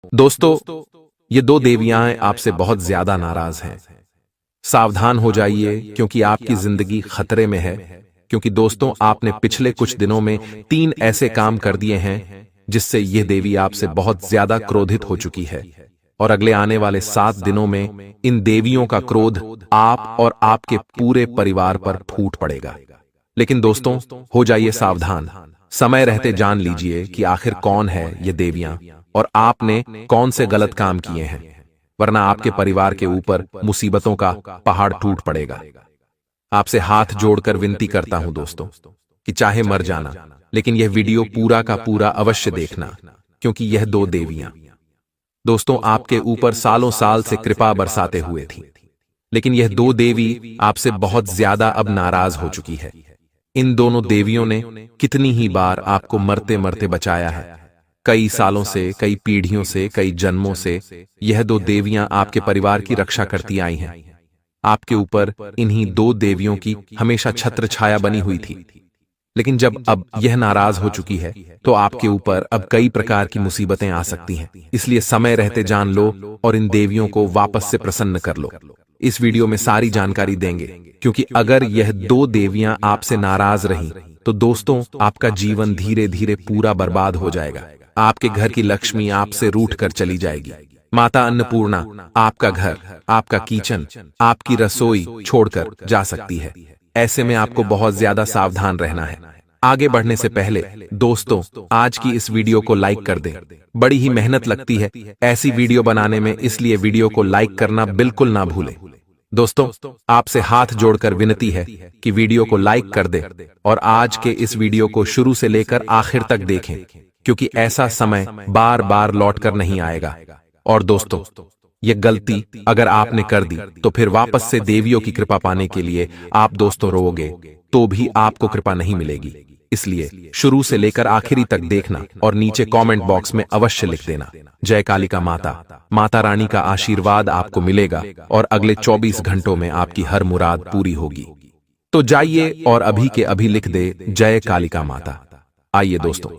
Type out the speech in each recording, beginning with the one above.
दोस्तों, ये दो देवियां आपसे बहुत ज्यादा नाराज हैं। सावधान हो जाइए क्योंकि आपकी जिंदगी खतरे में है। क्योंकि दोस्तों, आपने पिछले कुछ दिनों में 3 ऐसे काम कर दिए हैं जिससे यह देवी आपसे बहुत ज्यादा क्रोधित हो चुकी है। और अगले आने वाले 7 दिनों में इन देवियों का क्रोध आप और आपके पूरे परिवार पर फूट पड़ेगा। लेकिन दोस्तों, हो जाइए सावधान। समय रहते जान लीजिए कि आखिर कौन है ये देवियां और आपने कौन से गलत काम किए हैं, वरना आपके परिवार के ऊपर मुसीबतों का पहाड़ टूट पड़ेगा। आपसे हाथ जोड़कर विनती करता हूं दोस्तों कि चाहे मर जाना, लेकिन यह वीडियो पूरा का पूरा अवश्य देखना, क्योंकि यह दो देवियां दोस्तों आपके ऊपर सालों साल से कृपा बरसाते हुए थी। लेकिन यह दो देवी आपसे बहुत ज्यादा अब नाराज हो चुकी है। इन दोनों देवियों ने कितनी ही बार आपको मरते मरते बचाया है। कई सालों से, कई पीढ़ियों से, कई जन्मों से यह दो देवियां आपके परिवार की रक्षा करती आई हैं। आपके ऊपर इन्हीं दो देवियों की हमेशा छत्र छाया बनी हुई थी। लेकिन जब अब यह नाराज हो चुकी है तो आपके ऊपर अब कई प्रकार की मुसीबतें आ सकती हैं। इसलिए समय रहते जान लो और इन देवियों को वापस से प्रसन्न कर लो। इस वीडियो में सारी जानकारी देंगे, क्योंकि अगर यह दो देवियां आपसे नाराज रहीं तो दोस्तों आपका जीवन धीरे धीरे पूरा बर्बाद हो जाएगा। आपके घर की लक्ष्मी आपसे रूठ कर चली जाएगी। माता अन्नपूर्णा आपका घर, आपका किचन, आपकी रसोई छोड़कर जा सकती है। ऐसे में आपको बहुत ज्यादा सावधान रहना है। आगे बढ़ने से पहले दोस्तों, आज की इस वीडियो को लाइक कर दें। बड़ी ही मेहनत लगती है ऐसी वीडियो बनाने में, इसलिए वीडियो को लाइक करना बिल्कुल ना भूलें। दोस्तों, आपसे हाथ जोड़कर विनती है कि वीडियो को लाइक कर दें और आज के इस वीडियो को शुरू से लेकर आखिर तक देखें, क्योंकि ऐसा समय बार बार लौट कर नहीं आएगा। और दोस्तों, ये गलती अगर आपने कर दी तो फिर वापस से देवियों की कृपा पाने के लिए आप दोस्तों रोओगे तो भी आपको कृपा नहीं मिलेगी। इसलिए शुरू से लेकर आखिरी तक देखना और नीचे कमेंट बॉक्स में अवश्य लिख देना, जय कालिका माता। माता रानी का आशीर्वाद आपको मिलेगा और अगले 24 घंटों में आपकी हर मुराद पूरी होगी। तो जाइए और अभी के अभी लिख दे, जय कालिका माता। आइए दोस्तों,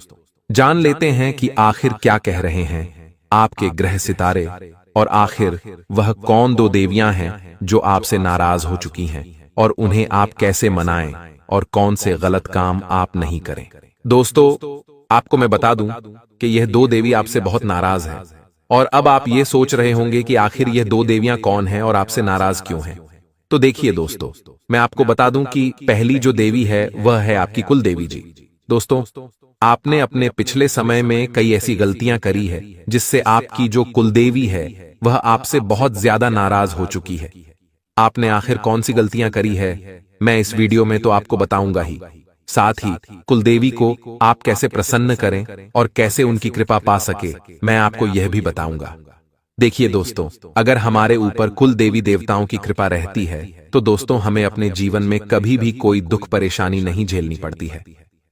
जान लेते हैं कि आखिर क्या कह रहे हैं आपके ग्रह सितारे, और आखिर वह कौन दो देवियां हैं जो आपसे नाराज हो चुकी हैं, और उन्हें आप कैसे मनाएं और कौन से गलत काम आप नहीं करें। दोस्तों, आपको मैं बता दूं कि यह दो देवी आपसे बहुत नाराज हैं, और अब आप ये सोच रहे होंगे कि आखिर यह दो देवियां कौन हैं और आपसे नाराज क्यों हैं। तो देखिए दोस्तों, मैं आपको बता दूं कि पहली जो देवी है वह है आपकी कुल देवी जी। दोस्तों, आपने अपने पिछले समय में कई ऐसी गलतियां करी है जिससे आपकी जो कुलदेवी है वह आपसे बहुत ज्यादा नाराज हो चुकी है। आपने आखिर कौन सी गलतियां करी है, मैं इस वीडियो में तो आपको बताऊंगा ही, साथ ही कुलदेवी को आप कैसे प्रसन्न करें और कैसे उनकी कृपा पा सके मैं आपको यह भी बताऊंगा। देखिए दोस्तों, अगर हमारे ऊपर कुल देवी देवताओं की कृपा रहती है तो दोस्तों हमें अपने जीवन में कभी भी कोई दुख परेशानी नहीं झेलनी पड़ती है।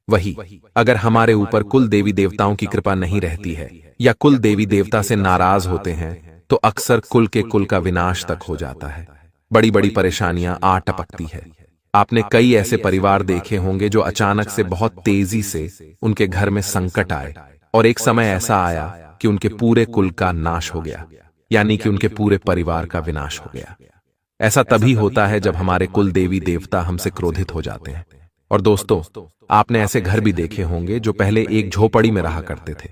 वही अगर हमारे ऊपर कुल देवी देवताओं की कृपा नहीं रहती है या कुल देवी देवता से नाराज होते हैं तो अक्सर कुल के कुल का विनाश तक हो जाता है। बड़ी बड़ी परेशानियां आ टपकती है। आपने कई ऐसे परिवार देखे होंगे जो अचानक से बहुत तेजी से उनके घर में संकट आए और एक समय ऐसा आया कि उनके पूरे कुल का नाश हो गया, यानी कि उनके पूरे परिवार का विनाश हो गया। ऐसा तभी होता है जब हमारे कुल देवी देवता हमसे क्रोधित हो जाते हैं। और दोस्तों, आपने ऐसे घर भी देखे होंगे जो पहले एक झोपड़ी में रहा करते थे।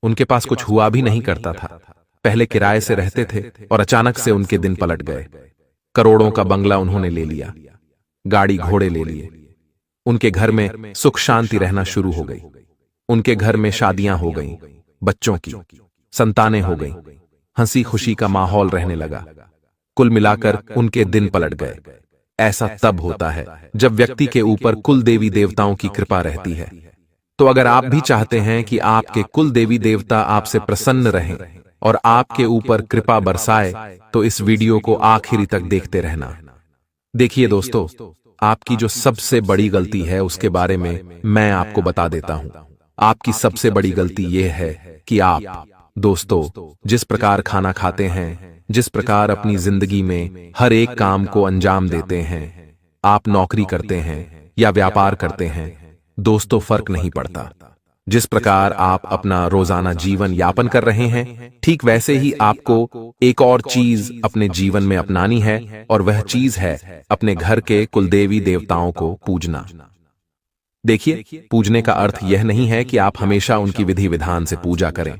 उनके पास कुछ हुआ भी नहीं करता था, पहले किराए से रहते थे और अचानक से उनके दिन पलट गए। करोड़ों का बंगला उन्होंने ले लिया, गाड़ी घोड़े ले लिए, उनके घर में सुख शांति रहना शुरू हो गई। उनके घर में शादियां हो गईं, बच्चों की संतानें हो गईं, हंसी खुशी का माहौल रहने लगा। कुल मिलाकर उनके दिन पलट गए। ऐसा तब होता है जब व्यक्ति के ऊपर कुल देवी देवताओं की कृपा रहती है। तो अगर आप भी चाहते हैं कि आपके कुल देवी देवता आपसे प्रसन्न रहें और आपके ऊपर कृपा बरसाए तो इस वीडियो को आखिरी तक देखते रहना। देखिए दोस्तों, आपकी जो सबसे बड़ी गलती है उसके बारे में मैं आपको बता देता हूं। आपकी सबसे बड़ी गलती यह है कि आप दोस्तों जिस प्रकार खाना खाते हैं, जिस प्रकार अपनी जिंदगी में हर एक काम को अंजाम देते हैं, आप नौकरी करते हैं या व्यापार करते हैं, दोस्तों फर्क नहीं पड़ता। जिस प्रकार आप अपना रोजाना जीवन यापन कर रहे हैं, ठीक वैसे ही आपको एक और चीज अपने जीवन में अपनानी है, और वह चीज है अपने घर के कुलदेवी देवताओं को पूजना। देखिए, पूजने का अर्थ यह नहीं है कि आप हमेशा उनकी विधि विधान से पूजा करें।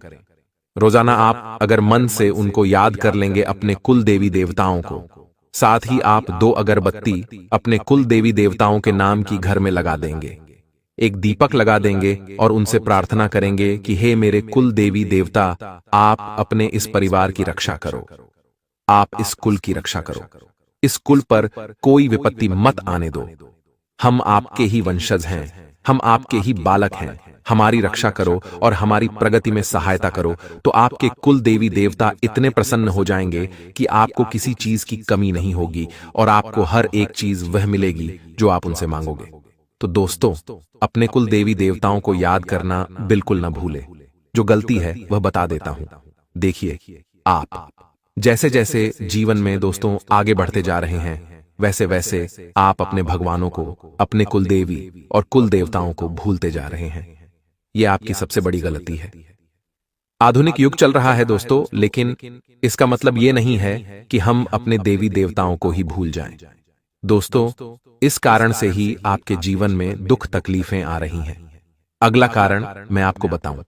रोजाना आप अगर मन से उनको याद कर लेंगे अपने कुल देवी देवताओं को, साथ ही आप 2 अगरबत्ती अपने कुल देवी देवताओं के नाम की घर में लगा देंगे, एक दीपक लगा देंगे और उनसे प्रार्थना करेंगे कि हे मेरे कुल देवी देवता, आप अपने इस परिवार की रक्षा करो, आप इस कुल की रक्षा करो, इस कुल पर कोई विपत्ति मत आने दो। हम आपके ही वंशज हैं, हम आपके ही बालक हैं, हमारी रक्षा करो और हमारी प्रगति में सहायता करो। तो आपके कुल देवी देवता इतने प्रसन्न हो जाएंगे कि आपको किसी चीज की कमी नहीं होगी और आपको हर एक चीज वह मिलेगी जो आप उनसे मांगोगे। तो दोस्तों, अपने कुल देवी देवताओं को याद करना बिल्कुल न भूले। जो गलती है वह बता देता हूं। देखिए, आप जैसे जैसे जीवन में दोस्तों आगे बढ़ते जा रहे हैं, वैसे वैसे आप अपने भगवानों को, अपने कुल देवी और कुल देवताओं को भूलते जा रहे हैं। यह आपकी सबसे बड़ी गलती है। आधुनिक युग चल रहा है दोस्तों, लेकिन इसका मतलब यह नहीं है कि हम अपने देवी देवताओं को ही भूल जाएं। दोस्तों, इस कारण से ही आपके जीवन में दुख तकलीफें आ रही हैं। अगला कारण मैं आपको बताऊं।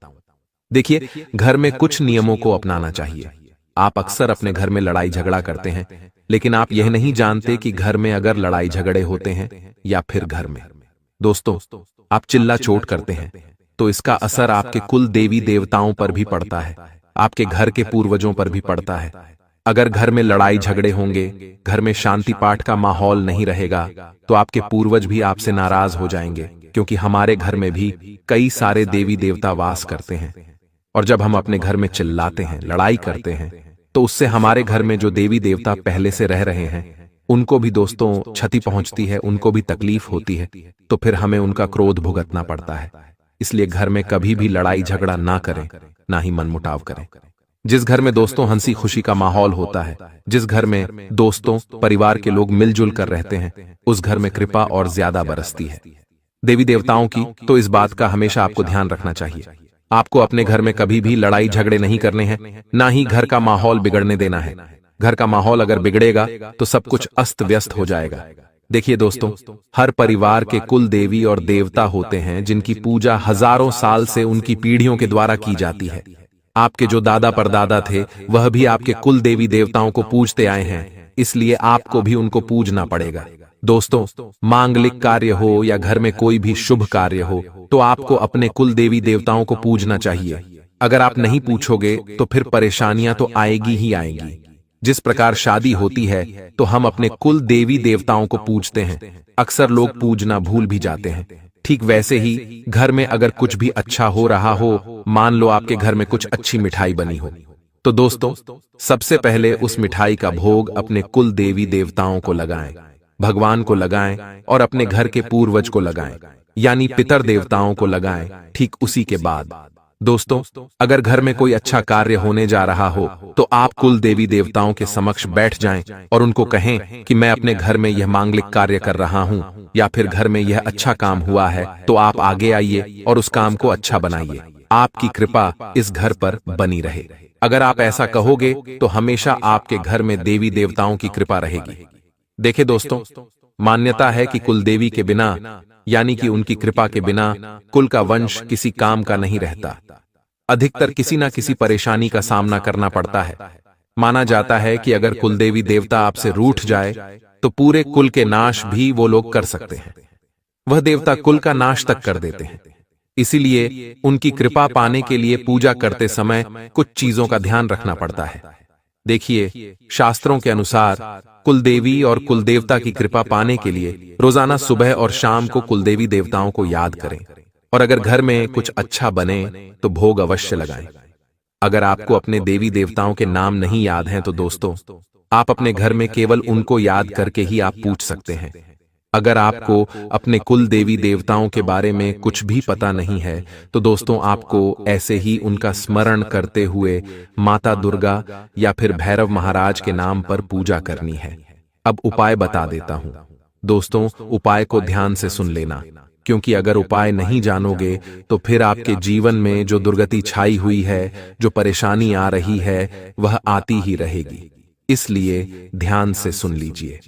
देखिए, घर में कुछ नियमों को अपनाना चाहिए। आप अक्सर अपने घर में लड़ाई झगड़ा करते हैं, लेकिन आप यह नहीं जानते कि घर में अगर लड़ाई झगड़े होते हैं या फिर घर में दोस्तों आप चिल्ला चोट करते हैं, तो इसका असर आपके कुल देवी देवताओं पर भी पड़ता है, आपके घर के पूर्वजों पर भी पड़ता है। अगर घर में लड़ाई झगड़े होंगे, घर में शांति पाठ का माहौल नहीं रहेगा, तो आपके पूर्वज भी आपसे नाराज हो जाएंगे, क्योंकि हमारे घर में भी कई सारे देवी देवता वास करते हैं। और जब हम अपने घर में चिल्लाते हैं, लड़ाई करते हैं, तो उससे हमारे घर में जो देवी देवता पहले से रह रहे हैं, उनको भी दोस्तों क्षति पहुंचती है, उनको भी तकलीफ होती है, तो फिर हमें उनका क्रोध भुगतना पड़ता है। इसलिए घर में कभी भी लड़ाई झगड़ा ना करें, ना ही मनमुटाव करें। जिस घर में दोस्तों हंसी खुशी का माहौल होता है, जिस घर में दोस्तों परिवार के लोग मिलजुल कर रहते हैं, उस घर में कृपा और ज्यादा बरसती है देवी देवताओं की। तो इस बात का हमेशा आपको ध्यान रखना चाहिए। आपको अपने घर में कभी भी लड़ाई झगड़े नहीं करने हैं, ना ही घर का माहौल बिगड़ने देना है। घर का माहौल अगर बिगड़ेगा तो सब कुछ अस्त व्यस्त हो जाएगा। देखिए दोस्तों, हर परिवार के कुल देवी और देवता होते हैं जिनकी पूजा हजारों साल से उनकी पीढ़ियों के द्वारा की जाती है। आपके जो दादा परदादा थे, वह भी आपके कुल देवी देवताओं को पूजते आए हैं, इसलिए आपको भी उनको पूजना पड़ेगा। दोस्तों, मांगलिक कार्य हो या घर में कोई भी शुभ कार्य हो, तो आपको अपने कुल देवी देवताओं को पूजना चाहिए। अगर आप नहीं पूछोगे तो फिर परेशानियां तो आएगी ही आएगी। जिस प्रकार शादी होती है तो हम अपने कुल देवी देवताओं को पूजते हैं, अक्सर लोग पूजना भूल भी जाते हैं। ठीक वैसे ही घर में अगर कुछ भी अच्छा हो रहा हो, मान लो आपके घर में कुछ अच्छी मिठाई बनी हो, तो दोस्तों सबसे पहले उस मिठाई का भोग अपने कुल देवी देवताओं को लगाएं, भगवान को लगाएं और अपने घर के पूर्वज को लगाएं, यानी पितर देवताओं को लगाएं। ठीक उसी के बाद दोस्तों, अगर घर में कोई अच्छा कार्य होने जा रहा हो, तो आप कुल देवी देवताओं के समक्ष बैठ जाएं और उनको कहें कि मैं अपने घर में यह मांगलिक कार्य कर रहा हूं, या फिर घर में यह अच्छा काम हुआ है, तो आप आगे आइए और उस काम को अच्छा बनाइए। आपकी कृपा इस घर पर बनी रहे। अगर आप ऐसा कहोगे तो हमेशा आपके घर में देवी देवताओं की कृपा रहेगी। देखिए दोस्तों, मान्यता है कि कुल देवी के बिना, यानी कि उनकी कृपा के बिना, कुल का वंश किसी काम का नहीं रहता। अधिकतर किसी ना किसी परेशानी का सामना करना पड़ता है। माना जाता है कि अगर कुल देवी देवता आपसे रूठ जाए तो पूरे कुल के नाश भी वो लोग कर सकते हैं। वह देवता कुल का नाश तक कर देते हैं। इसीलिए उनकी कृपा पाने के लिए पूजा करते समय कुछ चीजों का ध्यान रखना पड़ता है। देखिए, शास्त्रों के अनुसार कुलदेवी और कुलदेवता की कृपा पाने के लिए रोजाना सुबह और शाम को कुलदेवी देवताओं को याद करें, और अगर घर में कुछ अच्छा बने तो भोग अवश्य लगाएं। अगर आपको अपने देवी देवताओं के नाम नहीं याद हैं, तो दोस्तों आप अपने घर में केवल उनको याद करके ही आप पूछ सकते हैं। अगर आपको अपने कुल देवी देवताओं के बारे में कुछ भी पता नहीं है, तो दोस्तों आपको ऐसे ही उनका स्मरण करते हुए माता दुर्गा या फिर भैरव महाराज के नाम पर पूजा करनी है। अब उपाय बता देता हूं। दोस्तों, उपाय को ध्यान से सुन लेना। क्योंकि अगर उपाय नहीं जानोगे तो फिर आपके जीवन में जो दुर्गति छाई हुई है, जो परेशानी आ रही है, वह आती ही रहेगी। इसलिए ध्यान से सुन लीजिए।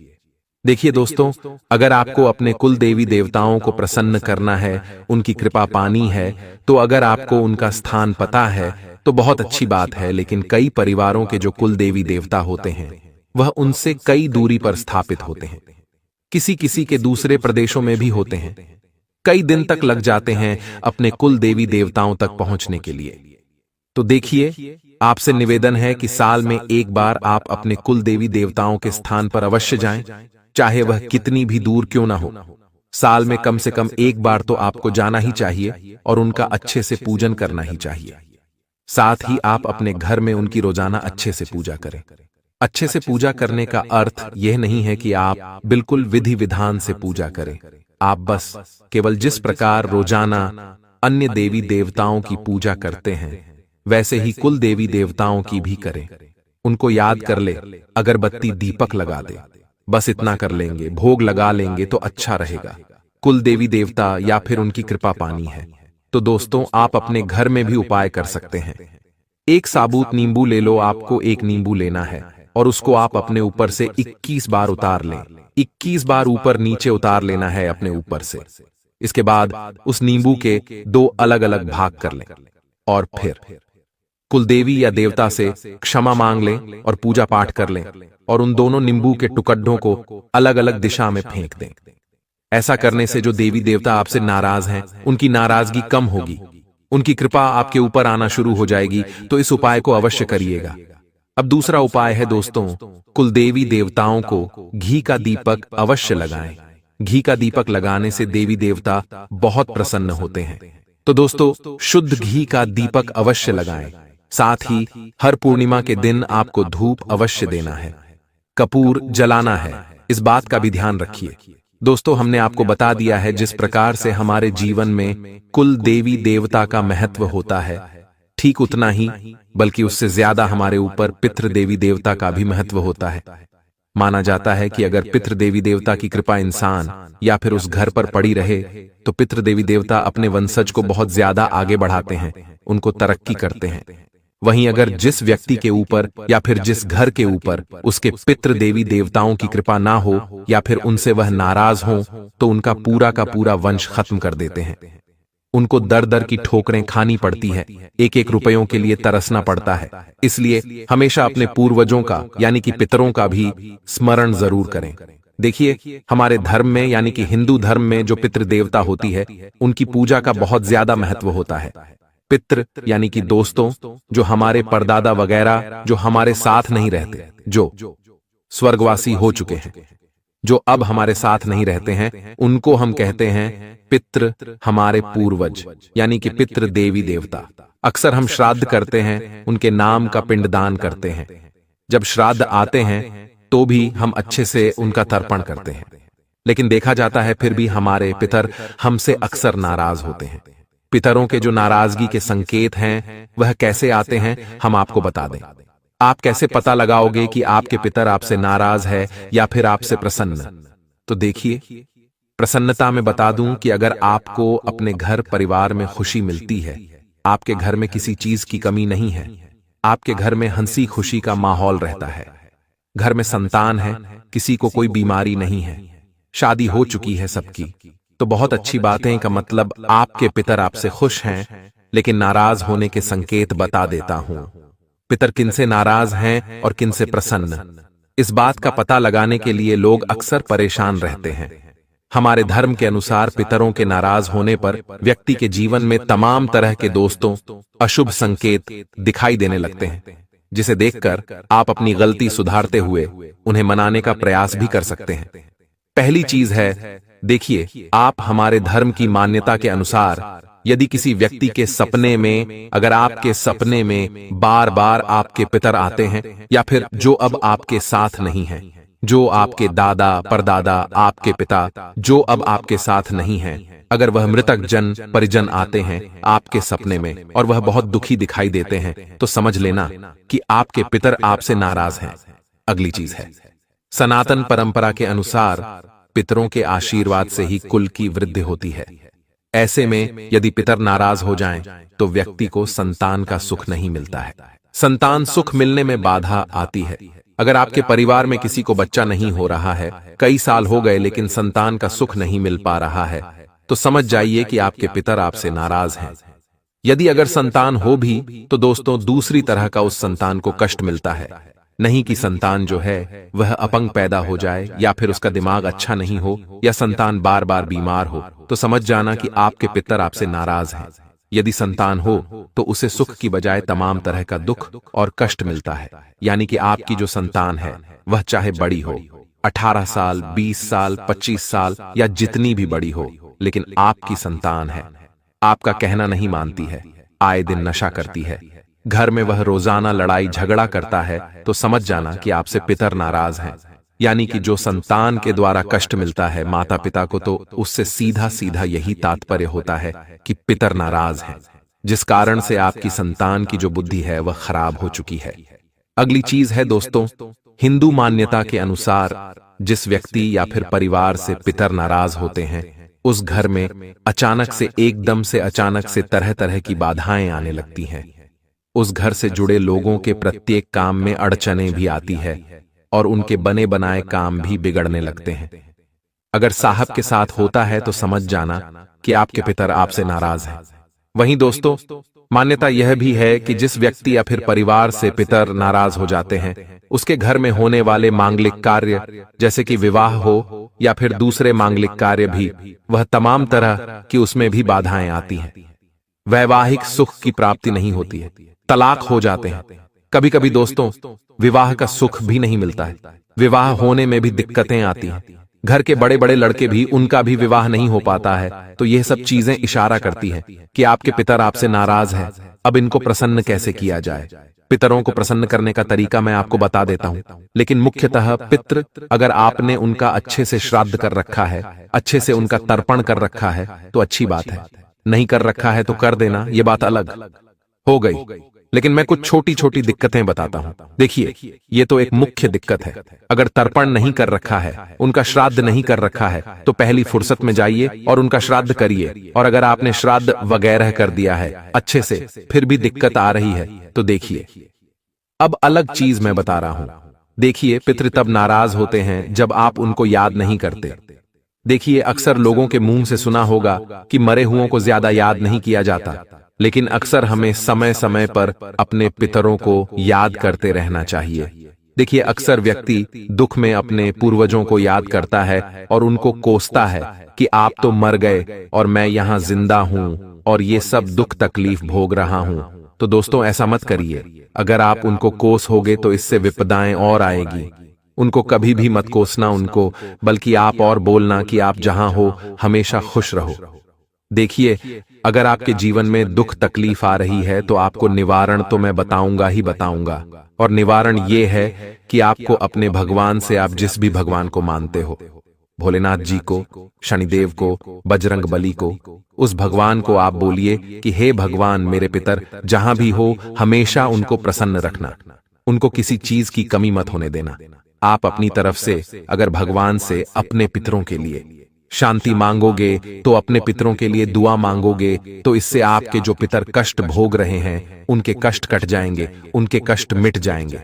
देखिए दोस्तों, अगर आपको अपने कुल देवी देवताओं को प्रसन्न करना है, उनकी कृपा पानी है, तो अगर आपको उनका स्थान पता है तो बहुत अच्छी बात है। लेकिन कई परिवारों के जो कुल देवी देवता होते हैं वह उनसे कई दूरी पर स्थापित होते हैं। किसी किसी के दूसरे प्रदेशों में भी होते हैं। कई दिन तक लग जाते हैं अपने कुल देवी देवताओं तक पहुंचने के लिए। तो देखिए, आपसे निवेदन है कि साल में एक बार आप अपने कुल देवी देवताओं के स्थान पर अवश्य जाएं, चाहे वह कितनी भी दूर क्यों ना हो। साल में कम से कम एक बार तो आपको जाना ही चाहिए और उनका अच्छे से पूजन करना ही चाहिए। साथ ही आप अपने घर में उनकी रोजाना अच्छे से पूजा करें। अच्छे से पूजा करने का अर्थ यह नहीं है कि आप बिल्कुल विधि विधान से पूजा करें। आप बस केवल जिस प्रकार रोजाना अन्य देवी देवताओं की पूजा करते हैं वैसे ही कुल देवी देवताओं की भी करें। उनको याद कर ले, अगरबत्ती दीपक लगा दे, बस इतना कर लेंगे, भोग लगा लेंगे तो अच्छा रहेगा। कुल देवी देवता या फिर उनकी कृपा पानी है। तो दोस्तों, आप अपने घर में भी उपाय कर सकते हैं। एक साबुत नींबू ले लो। आपको एक नींबू लेना है और उसको आप अपने ऊपर से 21 बार उतार लें। 21 बार ऊपर नीचे उतार लेना है अपने ऊपर से। इसके बाद उस नींबू के 2 अलग अलग भाग कर लें और फिर कुलदेवी या देवता से क्षमा मांग लें और पूजा पाठ कर लें और उन दोनों नींबू के टुकड़ों को अलग अलग दिशा में फेंक दें। ऐसा करने से जो देवी देवता आपसे नाराज हैं, उनकी नाराजगी कम होगी, उनकी कृपा आपके ऊपर आना शुरू हो जाएगी। तो इस उपाय को अवश्य करिएगा। अब दूसरा उपाय है दोस्तों, कुलदेवी देवताओं को घी का दीपक अवश्य लगाएं। घी का दीपक लगाने से देवी देवता बहुत प्रसन्न होते हैं। तो दोस्तों, शुद्ध घी का दीपक अवश्य लगाएं। साथ ही हर पूर्णिमा के दिन आपको धूप अवश्य देना है, कपूर जलाना है। इस बात का भी ध्यान रखिए। दोस्तों, हमने आपको बता दिया है जिस प्रकार से हमारे जीवन में कुल देवी देवता का महत्व होता है, ठीक उतना ही बल्कि उससे ज्यादा हमारे ऊपर पितृ देवी देवता का भी महत्व होता है। माना जाता है कि अगर पितृ देवी देवता की कृपा इंसान या फिर उस घर पर पड़ी रहे तो पितृ देवी देवता अपने वंशज को बहुत ज्यादा आगे बढ़ाते हैं, उनको तरक्की करते हैं। वहीं अगर जिस व्यक्ति के ऊपर या फिर जिस घर के ऊपर उसके पितृ देवी देवताओं की कृपा ना हो या फिर उनसे वह नाराज हो तो उनका पूरा का पूरा वंश खत्म कर देते हैं। उनको दर दर की ठोकरें खानी पड़ती है, एक एक रुपयों के लिए तरसना पड़ता है। इसलिए हमेशा अपने पूर्वजों का यानी कि पितरों का भी स्मरण जरूर करें। देखिए, हमारे धर्म में यानी कि हिंदू धर्म में जो पितृ देवता होती है उनकी पूजा का बहुत ज्यादा महत्व होता है। पितृ यानी कि दोस्तों, जो हमारे परदादा वगैरह जो हमारे साथ नहीं रहते, जो स्वर्गवासी हो चुके हैं, जो अब हमारे साथ नहीं रहते हैं, उनको हम कहते हैं पितृ। हमारे पूर्वज यानी कि पितृ देवी देवता। अक्सर हम श्राद्ध करते हैं, उनके नाम का पिंडदान करते हैं। जब श्राद्ध आते हैं तो भी हम अच्छे से उनका तर्पण करते हैं। लेकिन देखा जाता है फिर भी हमारे पितर हमसे अक्सर नाराज होते हैं। पितरों के जो नाराजगी के संकेत हैं वह कैसे आते हैं, हम आपको बता दें। आप कैसे पता लगाओगे कि आपके पितर आपसे नाराज है या फिर आपसे प्रसन्न? तो देखिए, प्रसन्नता में बता दूं कि अगर आपको अपने घर परिवार में खुशी मिलती है, आपके घर में किसी चीज की कमी नहीं है, आपके घर में हंसी खुशी का माहौल रहता है, घर में संतान है, किसी को कोई बीमारी नहीं है, शादी हो चुकी है सबकी, तो बहुत अच्छी बातें का मतलब आपके पितर आपसे खुश हैं। लेकिन नाराज होने के संकेत बता देता हूं। पितर किनसे नाराज हैं और किनसे प्रसन्न, इस बात का पता लगाने के लिए लोग अक्सर परेशान रहते हैं। हमारे धर्म के अनुसार पितरों के नाराज होने पर व्यक्ति के जीवन में तमाम तरह के दोस्तों अशुभ संकेत दिखाई देने लगते हैं, जिसे देखकर आप अपनी गलती सुधारते हुए उन्हें मनाने का प्रयास भी कर सकते हैं। पहली चीज है, देखिए, आप हमारे धर्म की मान्यता के अनुसार यदि किसी व्यक्ति के सपने में, अगर आपके सपने में बार बार आपके पितर आते हैं या फिर जो अब आपके साथ नहीं हैं, जो आपके दादा परदादा आपके पिता जो अब आपके साथ नहीं हैं, अगर वह मृतक जन परिजन आते हैं आपके सपने में और वह बहुत दुखी दिखाई देते हैं, तो समझ लेना कि आपके पितर आपसे नाराज हैं। अगली चीज है, सनातन परंपरा के अनुसार पितरों के आशीर्वाद से ही कुल की वृद्धि होती है। ऐसे में यदि पितर नाराज हो जाएं, तो व्यक्ति को संतान का सुख नहीं मिलता है। संतान सुख मिलने में बाधा आती है। अगर आपके परिवार में किसी को बच्चा नहीं हो रहा है, कई साल हो गए लेकिन संतान का सुख नहीं मिल पा रहा है, तो समझ जाइए कि आपके पितर आपसे नाराज हैं। यदि अगर संतान हो भी तो दोस्तों दूसरी तरह का उस संतान को कष्ट मिलता है। नहीं कि संतान जो है वह अपंग पैदा हो जाए या फिर उसका दिमाग अच्छा नहीं हो या संतान बार बार बीमार हो, तो समझ जाना कि आपके पितर आपसे नाराज हैं। यदि संतान हो तो उसे सुख की बजाय तमाम तरह का दुख और कष्ट मिलता है। यानी कि आपकी जो संतान है वह चाहे बड़ी हो, 18 साल, 20 साल, 25 साल या जितनी भी बड़ी हो, लेकिन आपकी संतान है, आपका कहना नहीं मानती है, आए दिन नशा करती है, घर में वह रोजाना लड़ाई झगड़ा करता है, तो समझ जाना कि आपसे पितर नाराज हैं। यानी कि जो संतान के द्वारा कष्ट मिलता है माता पिता को, तो उससे सीधा सीधा यही तात्पर्य होता है कि पितर नाराज हैं, जिस कारण से आपकी संतान की जो बुद्धि है वह खराब हो चुकी है। अगली चीज है दोस्तों, हिंदू मान्यता के अनुसार जिस व्यक्ति या फिर परिवार से पितर नाराज होते हैं, उस घर में अचानक से, एकदम से अचानक से तरह तरह की बाधाएं आने लगती हैं। उस घर से जुड़े लोगों के प्रत्येक काम में अड़चनें भी आती है और उनके बने बनाए काम भी बिगड़ने लगते हैं। अगर साहब के साथ होता है तो समझ जाना कि आपके पितर आपसे नाराज हैं। वहीं दोस्तों मान्यता यह भी है कि जिस व्यक्ति या फिर परिवार से पितर नाराज हो जाते हैं, उसके घर में होने वाले मांगलिक कार्य जैसे कि विवाह हो या फिर दूसरे मांगलिक कार्य भी, वह तमाम तरह की उसमें भी बाधाएं आती हैं। वैवाहिक सुख की प्राप्ति नहीं होती है, तलाक हो जाते हैं। कभी कभी दोस्तों विवाह का सुख भी नहीं मिलता है, विवाह होने में भी दिक्कतें आती हैं। घर के बड़े बड़े लड़के भी, उनका भी विवाह नहीं हो पाता है। तो यह सब चीजें इशारा करती हैं कि आपके पितर आपसे नाराज हैं। अब इनको प्रसन्न कैसे किया जाए? पितरों को प्रसन्न करने का तरीका मैं आपको बता देता हूं, लेकिन मुख्यतः पितृ, अगर आपने उनका अच्छे से श्राद्ध कर रखा है, अच्छे से उनका तर्पण कर रखा है तो अच्छी बात है। नहीं कर रखा है तो कर देना, ये बात अलग हो गई। लेकिन मैं कुछ छोटी छोटी दिक्कतें बताता हूं। देखिए, ये तो एक मुख्य दिक्कत है। अगर तर्पण नहीं कर रखा है, उनका श्राद्ध नहीं कर रखा है, तो पहली फुर्सत में जाइए और उनका श्राद्ध करिए। और अगर आपने श्राद्ध वगैरह कर दिया है अच्छे से, फिर भी दिक्कत आ रही है, तो देखिए अब अलग चीज मैं बता रहा हूं। देखिए, पितृ तब नाराज होते हैं जब आप उनको याद नहीं करते। देखिए, अक्सर लोगों के मुंह से सुना होगा कि मरे हुओं को ज्यादा याद नहीं किया जाता, लेकिन अक्सर हमें समय समय पर अपने पितरों को याद करते रहना चाहिए। देखिए, अक्सर व्यक्ति दुख में अपने पूर्वजों को याद करता है और उनको कोसता है कि आप तो मर गए और मैं यहां जिंदा हूं और ये सब दुख तकलीफ भोग रहा हूं। तो दोस्तों ऐसा मत करिए। अगर आप उनको कोस होगे तो इससे विपदाएं और आएगी। उनको कभी भी मत कोसना उनको, बल्कि आप और बोलना कि आप जहां हो हमेशा खुश रहो। देखिए, अगर आपके जीवन में दुख तकलीफ आ रही है तो आपको निवारण तो मैं बताऊंगा ही बताऊंगा। और निवारण ये है कि आपको अपने भगवान से, आप जिस भी भगवान को मानते हो, भोलेनाथ जी को, शनिदेव को, बजरंग बली को, उस भगवान को आप बोलिए कि हे भगवान, मेरे पितर जहां भी हो हमेशा उनको प्रसन्न रखना, उनको किसी चीज की कमी मत होने देना। आप अपनी तरफ से अगर भगवान से अपने पितरों के लिए शांति मांगोगे, तो अपने पितरों के लिए दुआ मांगोगे, तो इससे आपके जो पितर कष्ट भोग रहे हैं उनके कष्ट कट जाएंगे, उनके कष्ट मिट जाएंगे।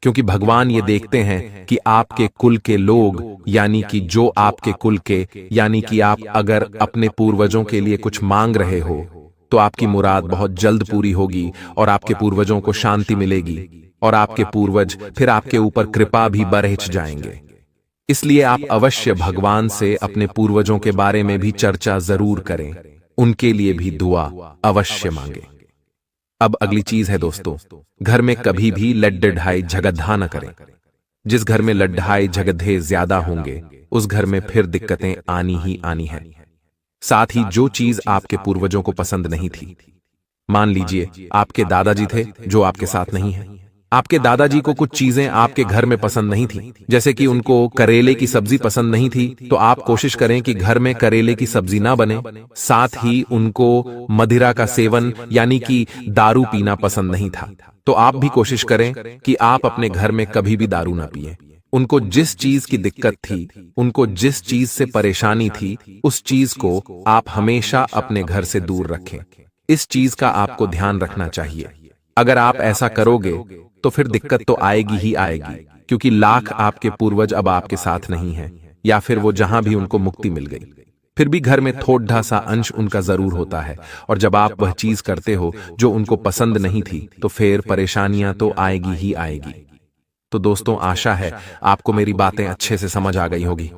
क्योंकि भगवान ये देखते हैं कि आपके कुल के लोग, यानी कि जो आपके कुल के, यानी कि आप अगर अपने पूर्वजों के लिए कुछ मांग रहे हो तो आपकी मुराद बहुत जल्द पूरी होगी और आपके पूर्वजों को शांति मिलेगी और आपके पूर्वज फिर आपके ऊपर कृपा भी बरछ जाएंगे। इसलिए आप अवश्य भगवान से अपने पूर्वजों के बारे में भी चर्चा जरूर करें, उनके लिए भी दुआ अवश्य मांगे। अब अगली चीज है दोस्तों, घर में कभी भी लड्डे ढाई झगड़ा न करें। जिस घर में लड्ढाई झगड़े ज्यादा होंगे उस घर में फिर दिक्कतें आनी ही आनी है। साथ ही जो चीज आपके पूर्वजों को पसंद नहीं थी, मान लीजिए आपके दादाजी थे जो आपके साथ नहीं है। आपके दादाजी को कुछ चीजें आपके घर में पसंद नहीं थी, जैसे कि उनको करेले की सब्जी पसंद नहीं थी, तो आप कोशिश करें कि घर में करेले की सब्जी ना बने। साथ ही उनको मदिरा का सेवन यानी कि दारू पीना पसंद नहीं था, तो आप भी कोशिश करें कि आप अपने घर में कभी भी दारू ना पिए। उनको जिस चीज की दिक्कत थी, उनको जिस चीज से परेशानी थी, उस चीज को आप हमेशा अपने घर से दूर रखें। इस चीज का आपको ध्यान रखना चाहिए। अगर आप ऐसा करोगे तो फिर दिक्कत तो आएगी ही आएगी, क्योंकि लाख आपके पूर्वज अब आपके साथ नहीं हैं, या फिर वो जहां भी उनको मुक्ति मिल गई, फिर भी घर में थोड़ा सा अंश उनका जरूर होता है। और जब आप वह चीज करते हो जो उनको पसंद नहीं थी, तो फिर परेशानियां तो आएगी ही आएगी। तो दोस्तों, आशा है आपको मेरी बातें अच्छे से समझ आ गई होगी।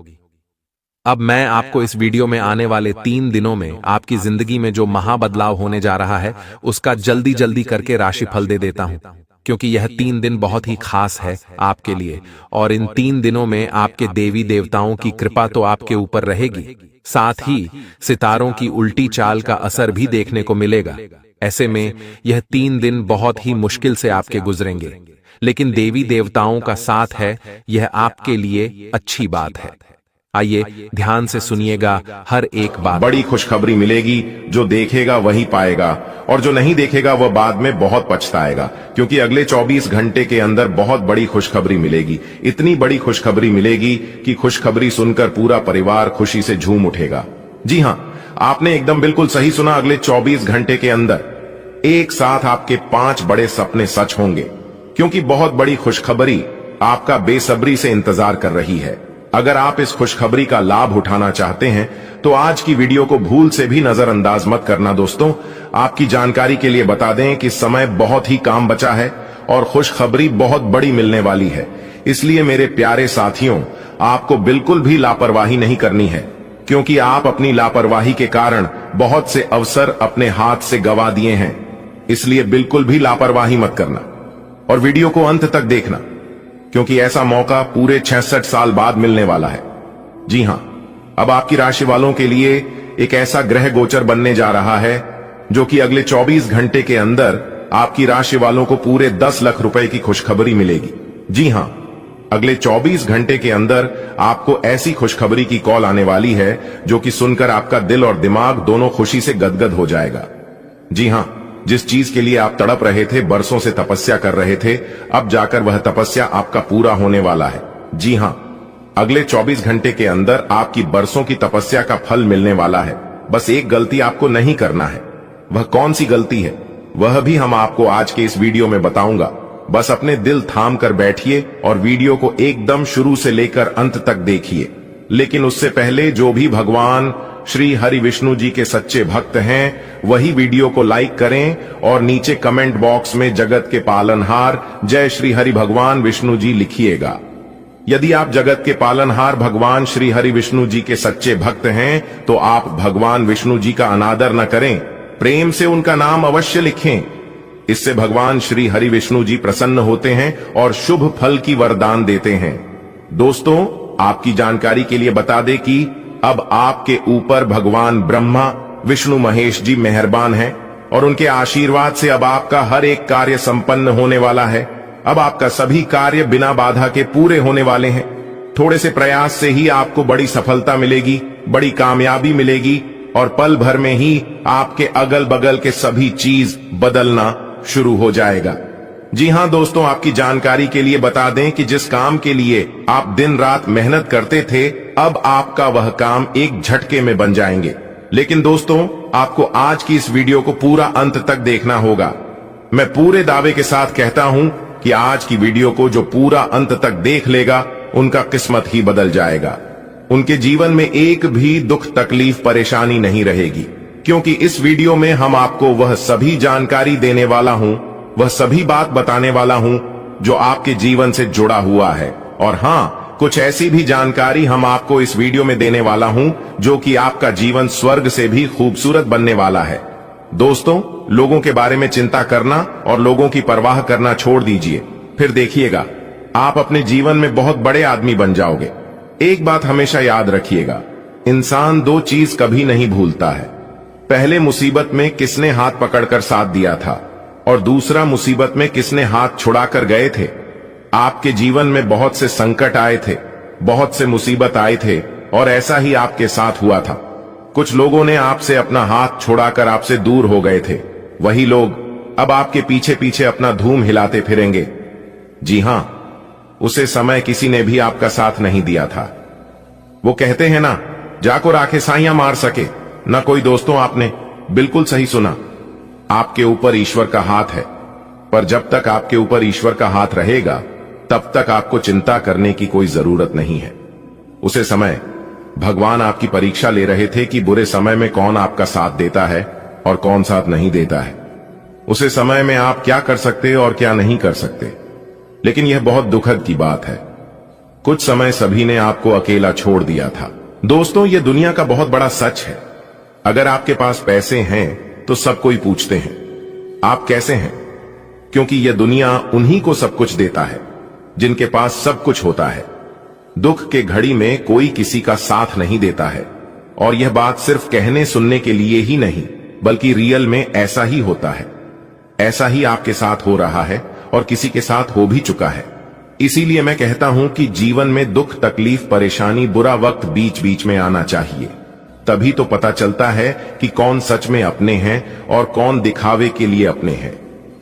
अब मैं आपको इस वीडियो में आने वाले 3 दिनों में आपकी जिंदगी में जो महाबदलाव होने जा रहा है, उसका जल्दी जल्दी करके राशिफल दे देता हूं, क्योंकि यह 3 दिन बहुत ही खास है आपके लिए। और इन 3 दिनों में आपके देवी देवताओं की कृपा तो आपके ऊपर रहेगी, साथ ही सितारों की उल्टी चाल का असर भी देखने को मिलेगा। ऐसे में यह 3 दिन बहुत ही मुश्किल से आपके गुजरेंगे, लेकिन देवी देवताओं का साथ है, यह आपके लिए अच्छी बात है। आइए ध्यान से सुनिएगा हर एक बात। बड़ी खुशखबरी मिलेगी, जो देखेगा वही पाएगा, और जो नहीं देखेगा वह बाद में बहुत पछताएगा, क्योंकि अगले 24 घंटे के अंदर बहुत बड़ी खुशखबरी मिलेगी। इतनी बड़ी खुशखबरी मिलेगी कि खुशखबरी सुनकर पूरा परिवार खुशी से झूम उठेगा। जी हां, आपने एकदम बिल्कुल सही सुना। अगले 24 घंटे के अंदर एक साथ आपके 5 बड़े सपने सच होंगे, क्योंकि बहुत बड़ी खुशखबरी आपका बेसब्री से इंतजार कर रही है। अगर आप इस खुशखबरी का लाभ उठाना चाहते हैं तो आज की वीडियो को भूल से भी नजरअंदाज मत करना। दोस्तों, आपकी जानकारी के लिए बता दें कि समय बहुत ही कम बचा है और खुशखबरी बहुत बड़ी मिलने वाली है। इसलिए मेरे प्यारे साथियों, आपको बिल्कुल भी लापरवाही नहीं करनी है, क्योंकि आप अपनी लापरवाही के कारण बहुत से अवसर अपने हाथ से गंवा दिए हैं। इसलिए बिल्कुल भी लापरवाही मत करना और वीडियो को अंत तक देखना, क्योंकि ऐसा मौका पूरे 66 साल बाद मिलने वाला है। जी हां, अब आपकी राशि वालों के लिए एक ऐसा ग्रह गोचर बनने जा रहा है जो कि अगले 24 घंटे के अंदर आपकी राशि वालों को पूरे 10 लाख रुपए की खुशखबरी मिलेगी। जी हां, अगले 24 घंटे के अंदर आपको ऐसी खुशखबरी की कॉल आने वाली है जो कि सुनकर आपका दिल और दिमाग दोनों खुशी से गदगद हो जाएगा। जी हां, जिस चीज के लिए आप तड़प रहे थे, बरसों से तपस्या कर रहे थे, अब जाकर वह तपस्या आपका पूरा होने वाला है। जी हां, अगले 24 घंटे के अंदर आपकी बरसों की तपस्या का फल मिलने वाला है। बस एक गलती आपको नहीं करना है। वह कौन सी गलती है, वह भी हम आपको आज के इस वीडियो में बताऊंगा। बस अपने दिल थाम कर बैठिए और वीडियो को एकदम शुरू से लेकर अंत तक देखिए। लेकिन उससे पहले जो भी भगवान श्री हरि विष्णु जी के सच्चे भक्त हैं, वही वीडियो को लाइक करें और नीचे कमेंट बॉक्स में जगत के पालनहार जय श्री हरि भगवान विष्णु जी लिखिएगा। यदि आप जगत के पालनहार भगवान श्री हरि विष्णु जी के सच्चे भक्त हैं, तो आप भगवान विष्णु जी का अनादर न करें, प्रेम से उनका नाम अवश्य लिखें। इससे भगवान श्री हरि विष्णु जी प्रसन्न होते हैं और शुभ फल की वरदान देते हैं। दोस्तों, आपकी जानकारी के लिए बता दें कि अब आपके ऊपर भगवान ब्रह्मा विष्णु महेश जी मेहरबान हैं और उनके आशीर्वाद से अब आपका हर एक कार्य संपन्न होने वाला है। अब आपका सभी कार्य बिना बाधा के पूरे होने वाले हैं। थोड़े से प्रयास से ही आपको बड़ी सफलता मिलेगी, बड़ी कामयाबी मिलेगी और पल भर में ही आपके अगल बगल के सभी चीज बदलना शुरू हो जाएगा। जी हां दोस्तों, आपकी जानकारी के लिए बता दें कि जिस काम के लिए आप दिन रात मेहनत करते थे, अब आपका वह काम एक झटके में बन जाएंगे। लेकिन दोस्तों, आपको आज की इस वीडियो को पूरा अंत तक देखना होगा। मैं पूरे दावे के साथ कहता हूं कि आज की वीडियो को जो पूरा अंत तक देख लेगा, उनका किस्मत ही बदल जाएगा। उनके जीवन में एक भी दुख तकलीफ परेशानी नहीं रहेगी, क्योंकि इस वीडियो में हम आपको वह सभी जानकारी देने वाला हूं, वह सभी बात बताने वाला हूं जो आपके जीवन से जुड़ा हुआ है। और हां, कुछ ऐसी भी जानकारी हम आपको इस वीडियो में देने वाला हूं जो कि आपका जीवन स्वर्ग से भी खूबसूरत बनने वाला है। दोस्तों, लोगों के बारे में चिंता करना और लोगों की परवाह करना छोड़ दीजिए, फिर देखिएगा आप अपने जीवन में बहुत बड़े आदमी बन जाओगे। एक बात हमेशा याद रखिएगा, इंसान 2 चीज कभी नहीं भूलता है। पहले मुसीबत में किसने हाथ पकड़कर साथ दिया था, और दूसरा मुसीबत में किसने हाथ छुड़ाकर गए थे। आपके जीवन में बहुत से संकट आए थे, बहुत से मुसीबत आए थे, और ऐसा ही आपके साथ हुआ था। कुछ लोगों ने आपसे अपना हाथ छुड़ाकर आपसे दूर हो गए थे। वही लोग अब आपके पीछे पीछे अपना धूम हिलाते फिरेंगे। जी हां, उसे समय किसी ने भी आपका साथ नहीं दिया था। वो कहते हैं ना, जाको राखे साइयां मार सके ना कोई। दोस्तों, आपने बिल्कुल सही सुना। आपके ऊपर ईश्वर का हाथ है, पर जब तक आपके ऊपर ईश्वर का हाथ रहेगा तब तक आपको चिंता करने की कोई जरूरत नहीं है। उसे समय भगवान आपकी परीक्षा ले रहे थे कि बुरे समय में कौन आपका साथ देता है और कौन साथ नहीं देता है। उसे समय में आप क्या कर सकते और क्या नहीं कर सकते। लेकिन यह बहुत दुखद की बात है, कुछ समय सभी ने आपको अकेला छोड़ दिया था। दोस्तों, यह दुनिया का बहुत बड़ा सच है। अगर आपके पास पैसे हैं तो सब कोई पूछते हैं आप कैसे हैं, क्योंकि यह दुनिया उन्हीं को सब कुछ देता है जिनके पास सब कुछ होता है। दुख के घड़ी में कोई किसी का साथ नहीं देता है, और यह बात सिर्फ कहने सुनने के लिए ही नहीं बल्कि रियल में ऐसा ही होता है। ऐसा ही आपके साथ हो रहा है और किसी के साथ हो भी चुका है। इसीलिए मैं कहता हूं कि जीवन में दुख, तकलीफ, परेशानी, बुरा वक्त बीच बीच में आना चाहिए। तभी तो पता चलता है कि कौन सच में अपने हैं और कौन दिखावे के लिए अपने हैं।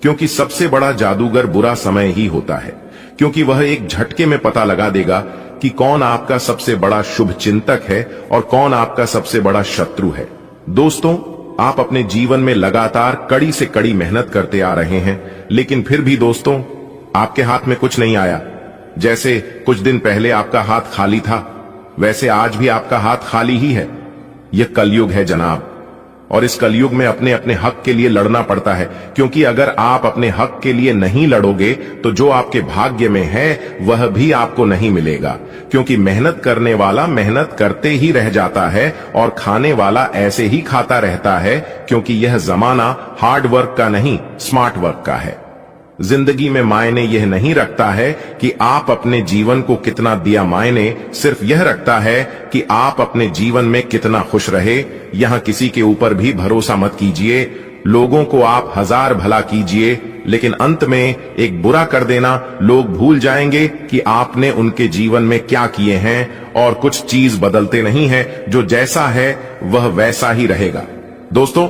क्योंकि सबसे बड़ा जादूगर बुरा समय ही होता है, क्योंकि वह एक झटके में पता लगा देगा कि कौन आपका सबसे बड़ा शुभ चिंतक है और कौन आपका सबसे बड़ा शत्रु है। दोस्तों, आप अपने जीवन में लगातार कड़ी से कड़ी मेहनत करते आ रहे हैं, लेकिन फिर भी दोस्तों आपके हाथ में कुछ नहीं आया। जैसे कुछ दिन पहले आपका हाथ खाली था, वैसे आज भी आपका हाथ खाली ही है। यह कलयुग है जनाब, और इस कलयुग में अपने अपने हक के लिए लड़ना पड़ता है। क्योंकि अगर आप अपने हक के लिए नहीं लड़ोगे तो जो आपके भाग्य में है वह भी आपको नहीं मिलेगा। क्योंकि मेहनत करने वाला मेहनत करते ही रह जाता है और खाने वाला ऐसे ही खाता रहता है, क्योंकि यह जमाना हार्ड वर्क का नहीं, स्मार्ट वर्क का है। जिंदगी में मायने यह नहीं रखता है कि आप अपने जीवन को कितना दिया, मायने सिर्फ यह रखता है कि आप अपने जीवन में कितना खुश रहे। यहां किसी के ऊपर भी भरोसा मत कीजिए। लोगों को आप 1000 भला कीजिए, लेकिन अंत में एक बुरा कर देना, लोग भूल जाएंगे कि आपने उनके जीवन में क्या किए हैं। और कुछ चीज बदलते नहीं है, जो जैसा है वह वैसा ही रहेगा। दोस्तों,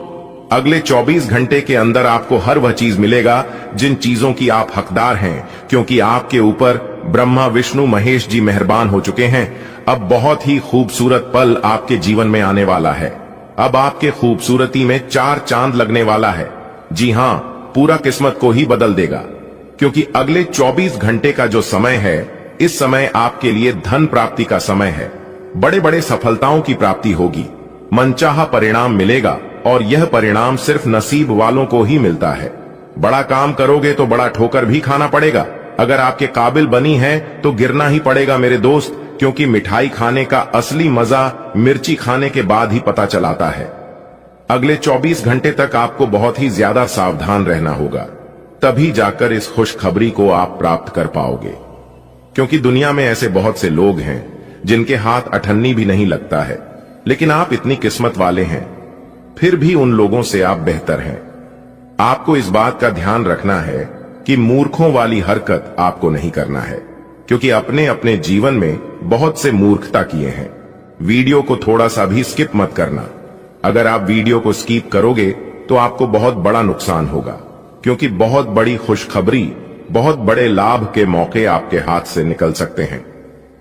अगले 24 घंटे के अंदर आपको हर वह चीज मिलेगा जिन चीजों की आप हकदार हैं, क्योंकि आपके ऊपर ब्रह्मा, विष्णु, महेश जी मेहरबान हो चुके हैं। अब बहुत ही खूबसूरत पल आपके जीवन में आने वाला है। अब आपके खूबसूरती में 4 चांद लगने वाला है। जी हां, पूरा किस्मत को ही बदल देगा। क्योंकि अगले 24 घंटे का जो समय है, इस समय आपके लिए धन प्राप्ति का समय है। बड़े बड़े सफलताओं की प्राप्ति होगी, मनचाहा परिणाम मिलेगा, और यह परिणाम सिर्फ नसीब वालों को ही मिलता है। बड़ा काम करोगे तो बड़ा ठोकर भी खाना पड़ेगा। अगर आपके काबिल बनी है तो गिरना ही पड़ेगा मेरे दोस्त, क्योंकि मिठाई खाने का असली मजा मिर्ची खाने के बाद ही पता चलाता है। अगले 24 घंटे तक आपको बहुत ही ज्यादा सावधान रहना होगा, तभी जाकर इस खुशखबरी को आप प्राप्त कर पाओगे। क्योंकि दुनिया में ऐसे बहुत से लोग हैं जिनके हाथ अठन्नी भी नहीं लगता है, लेकिन आप इतनी किस्मत वाले हैं, फिर भी उन लोगों से आप बेहतर हैं। आपको इस बात का ध्यान रखना है कि मूर्खों वाली हरकत आपको नहीं करना है, क्योंकि अपने अपने जीवन में बहुत से मूर्खता किए हैं। वीडियो को थोड़ा सा भी स्किप मत करना। अगर आप वीडियो को स्किप करोगे तो आपको बहुत बड़ा नुकसान होगा, क्योंकि बहुत बड़ी खुशखबरी, बहुत बड़े लाभ के मौके आपके हाथ से निकल सकते हैं।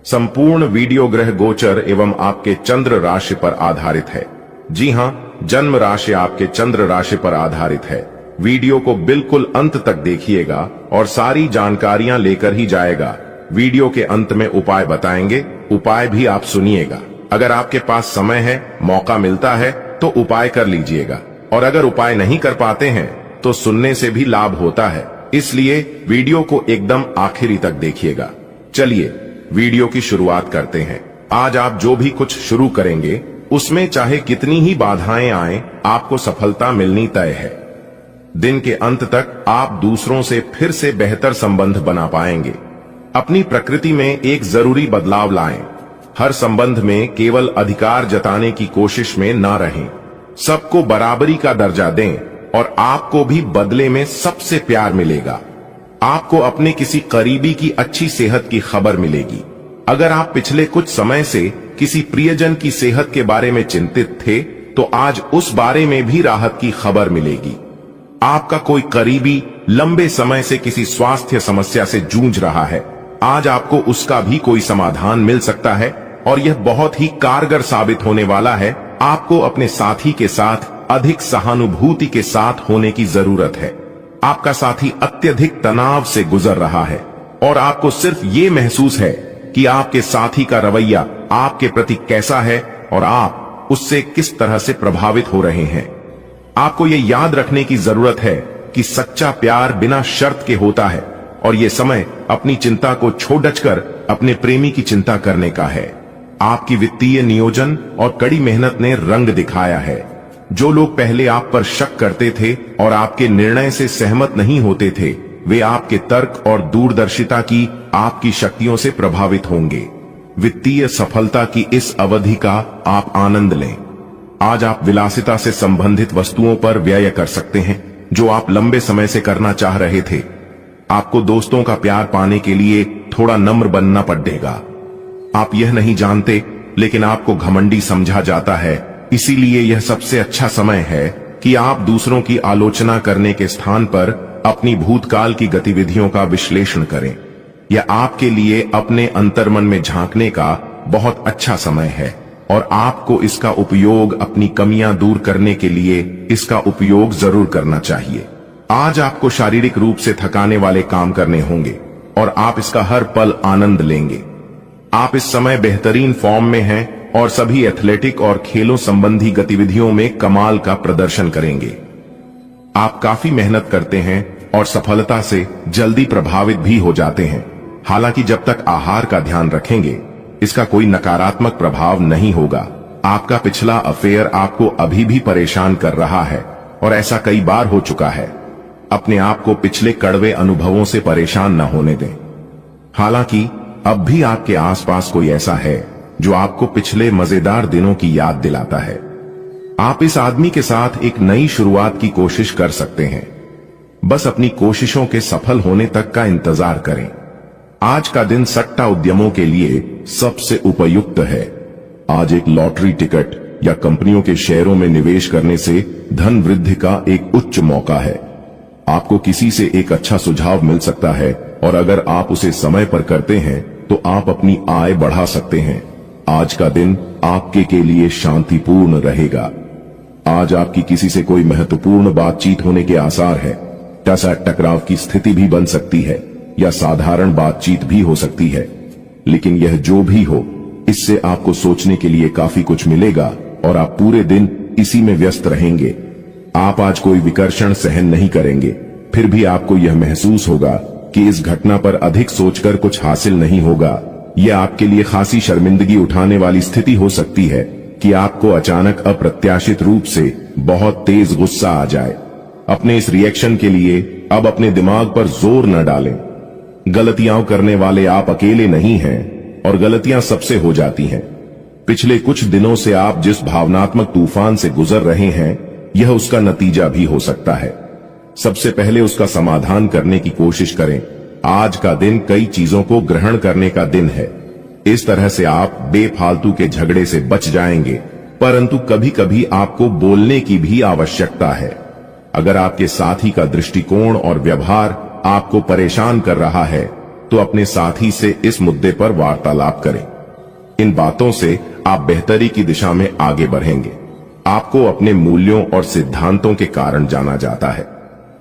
संपूर्ण वीडियो ग्रह गोचर एवं आपके चंद्र राशि पर आधारित है। जी हां, जन्म राशि आपके चंद्र राशि पर आधारित है। वीडियो को बिल्कुल अंत तक देखिएगा और सारी जानकारियां लेकर ही जाएगा। वीडियो के अंत में उपाय बताएंगे, उपाय भी आप सुनिएगा। अगर आपके पास समय है, मौका मिलता है तो उपाय कर लीजिएगा, और अगर उपाय नहीं कर पाते हैं तो सुनने से भी लाभ होता है। इसलिए वीडियो को एकदम आखिरी तक देखिएगा। चलिए वीडियो की शुरुआत करते हैं। आज आप जो भी कुछ शुरू करेंगे उसमें चाहे कितनी ही बाधाएं आएं, आपको सफलता मिलनी तय है। दिन के अंत तक आप दूसरों से फिर से बेहतर संबंध बना पाएंगे। अपनी प्रकृति में एक जरूरी बदलाव लाएं। हर संबंध में केवल अधिकार जताने की कोशिश में ना रहें। सबको बराबरी का दर्जा दें और आपको भी बदले में सबसे प्यार मिलेगा। आपको अपने किसी करीबी की अच्छी सेहत की खबर मिलेगी। अगर आप पिछले कुछ समय से किसी प्रियजन की सेहत के बारे में चिंतित थे तो आज उस बारे में भी राहत की खबर मिलेगी। आपका कोई करीबी लंबे समय से किसी स्वास्थ्य समस्या से जूझ रहा है, आज आपको उसका भी कोई समाधान मिल सकता है और यह बहुत ही कारगर साबित होने वाला है। आपको अपने साथी के साथ अधिक सहानुभूति के साथ होने की जरूरत है। आपका साथी अत्यधिक तनाव से गुजर रहा है और आपको सिर्फ ये महसूस है कि आपके साथी का रवैया आपके प्रति कैसा है और आप उससे किस तरह से प्रभावित हो रहे हैं। आपको ये याद रखने की जरूरत है कि सच्चा प्यार बिना शर्त के होता है और ये समय अपनी चिंता को छोड़कर अपने प्रेमी की चिंता करने का है। आपकी वित्तीय नियोजन और कड़ी मेहनत ने रंग दिखाया है। जो लोग पहले आप पर शक करते थे और आपके निर्णय से सहमत नहीं होते थे, वे आपके तर्क और दूरदर्शिता की आपकी शक्तियों से प्रभावित होंगे। वित्तीय सफलता की इस अवधि का आप आनंद लें। आज आप विलासिता से संबंधित वस्तुओं पर व्यय कर सकते हैं जो आप लंबे समय से करना चाह रहे थे। आपको दोस्तों का प्यार पाने के लिए थोड़ा नम्र बनना पड़ेगा। आप यह नहीं जानते, लेकिन आपको घमंडी समझा जाता है, इसीलिए यह सबसे अच्छा समय है कि आप दूसरों की आलोचना करने के स्थान पर अपनी भूतकाल की गतिविधियों का विश्लेषण करें। यह आपके लिए अपने अंतर्मन में झांकने का बहुत अच्छा समय है और आपको इसका उपयोग अपनी कमियां दूर करने के लिए इसका उपयोग जरूर करना चाहिए। आज आपको शारीरिक रूप से थकाने वाले काम करने होंगे और आप इसका हर पल आनंद लेंगे। आप इस समय बेहतरीन फॉर्म में हैं और सभी एथलेटिक और खेलों संबंधी गतिविधियों में कमाल का प्रदर्शन करेंगे। आप काफी मेहनत करते हैं और सफलता से जल्दी प्रभावित भी हो जाते हैं। हालांकि जब तक आहार का ध्यान रखेंगे, इसका कोई नकारात्मक प्रभाव नहीं होगा। आपका पिछला अफेयर आपको अभी भी परेशान कर रहा है और ऐसा कई बार हो चुका है। अपने आप को पिछले कड़वे अनुभवों से परेशान न होने दें। हालांकि अब भी आपके आसपास कोई ऐसा है जो आपको पिछले मजेदार दिनों की याद दिलाता है। आप इस आदमी के साथ एक नई शुरुआत की कोशिश कर सकते हैं। बस अपनी कोशिशों के सफल होने तक का इंतजार करें। आज का दिन सट्टा उद्यमों के लिए सबसे उपयुक्त है। आज एक लॉटरी टिकट या कंपनियों के शेयरों में निवेश करने से धन वृद्धि का एक उच्च मौका है। आपको किसी से एक अच्छा सुझाव मिल सकता है और अगर आप उसे समय पर करते हैं तो आप अपनी आय बढ़ा सकते हैं। आज का दिन आपके के लिए शांतिपूर्ण रहेगा। आज आपकी किसी से कोई महत्वपूर्ण बातचीत होने के आसार है। ऐसा टकराव की स्थिति भी बन सकती है या साधारण बातचीत भी हो सकती है, लेकिन यह जो भी हो, इससे आपको सोचने के लिए काफी कुछ मिलेगा और आप पूरे दिन इसी में व्यस्त रहेंगे। आप आज कोई विकर्षण सहन नहीं करेंगे, फिर भी आपको यह महसूस होगा कि इस घटना पर अधिक सोचकर कुछ हासिल नहीं होगा। यह आपके लिए खासी शर्मिंदगी उठाने वाली स्थिति हो सकती है कि आपको अचानक अप्रत्याशित रूप से बहुत तेज गुस्सा आ जाए। अपने इस रिएक्शन के लिए अब अपने दिमाग पर जोर न डालें। गलतियां करने वाले आप अकेले नहीं हैं और गलतियां सबसे हो जाती हैं। पिछले कुछ दिनों से आप जिस भावनात्मक तूफान से गुजर रहे हैं, यह उसका नतीजा भी हो सकता है। सबसे पहले उसका समाधान करने की कोशिश करें। आज का दिन कई चीजों को ग्रहण करने का दिन है। इस तरह से आप बेफालतू के झगड़े से बच जाएंगे, परंतु कभी कभी आपको बोलने की भी आवश्यकता है। अगर आपके साथी का दृष्टिकोण और व्यवहार आपको परेशान कर रहा है, तो अपने साथी से इस मुद्दे पर वार्तालाप करें। इन बातों से आप बेहतरी की दिशा में आगे बढ़ेंगे। आपको अपने मूल्यों और सिद्धांतों के कारण जाना जाता है।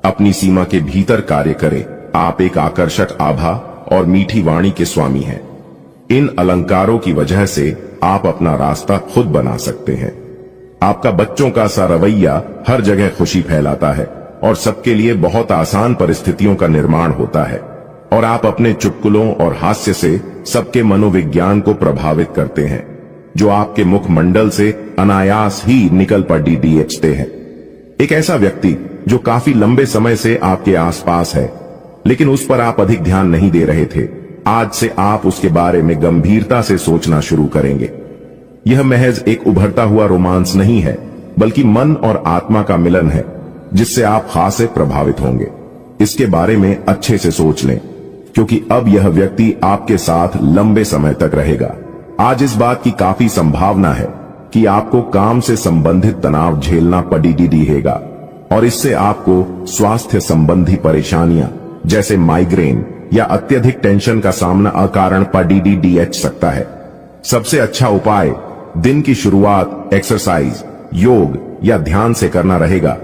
अपनी सीमा के भीतर कार्य करें। आप एक आकर्षक आभा और मीठी वाणी के स्वामी हैं। इन अलंकारों की वजह से आप अपना रास्ता खुद बना सकते हैं। आपका बच्चों का सा रवैया हर जगह खुशी फैलाता है और सबके लिए बहुत आसान परिस्थितियों का निर्माण होता है, और आप अपने चुटकुलों और हास्य से सबके मनोविज्ञान को प्रभावित करते हैं, जो आपके मुखमंडल से अनायास ही निकल पड़ते हैं। एक ऐसा व्यक्ति जो काफी लंबे समय से आपके आसपास है, लेकिन उस पर आप अधिक ध्यान नहीं दे रहे थे, आज से आप उसके बारे में गंभीरता से सोचना शुरू करेंगे। यह महज एक उभरता हुआ रोमांस नहीं है, बल्कि मन और आत्मा का मिलन है, जिससे आप खासे प्रभावित होंगे। इसके बारे में अच्छे से सोच लें, क्योंकि अब यह व्यक्ति आपके साथ लंबे समय तक रहेगा। आज इस बात की काफी संभावना है कि आपको काम से संबंधित तनाव झेलना पड़ेगा और इससे आपको स्वास्थ्य संबंधी परेशानियां जैसे माइग्रेन या अत्यधिक टेंशन का सामना अकारण पडीडीडीएच सकता है। सबसे अच्छा उपाय दिन की शुरुआत एक्सरसाइज, योग या ध्यान से करना रहेगा।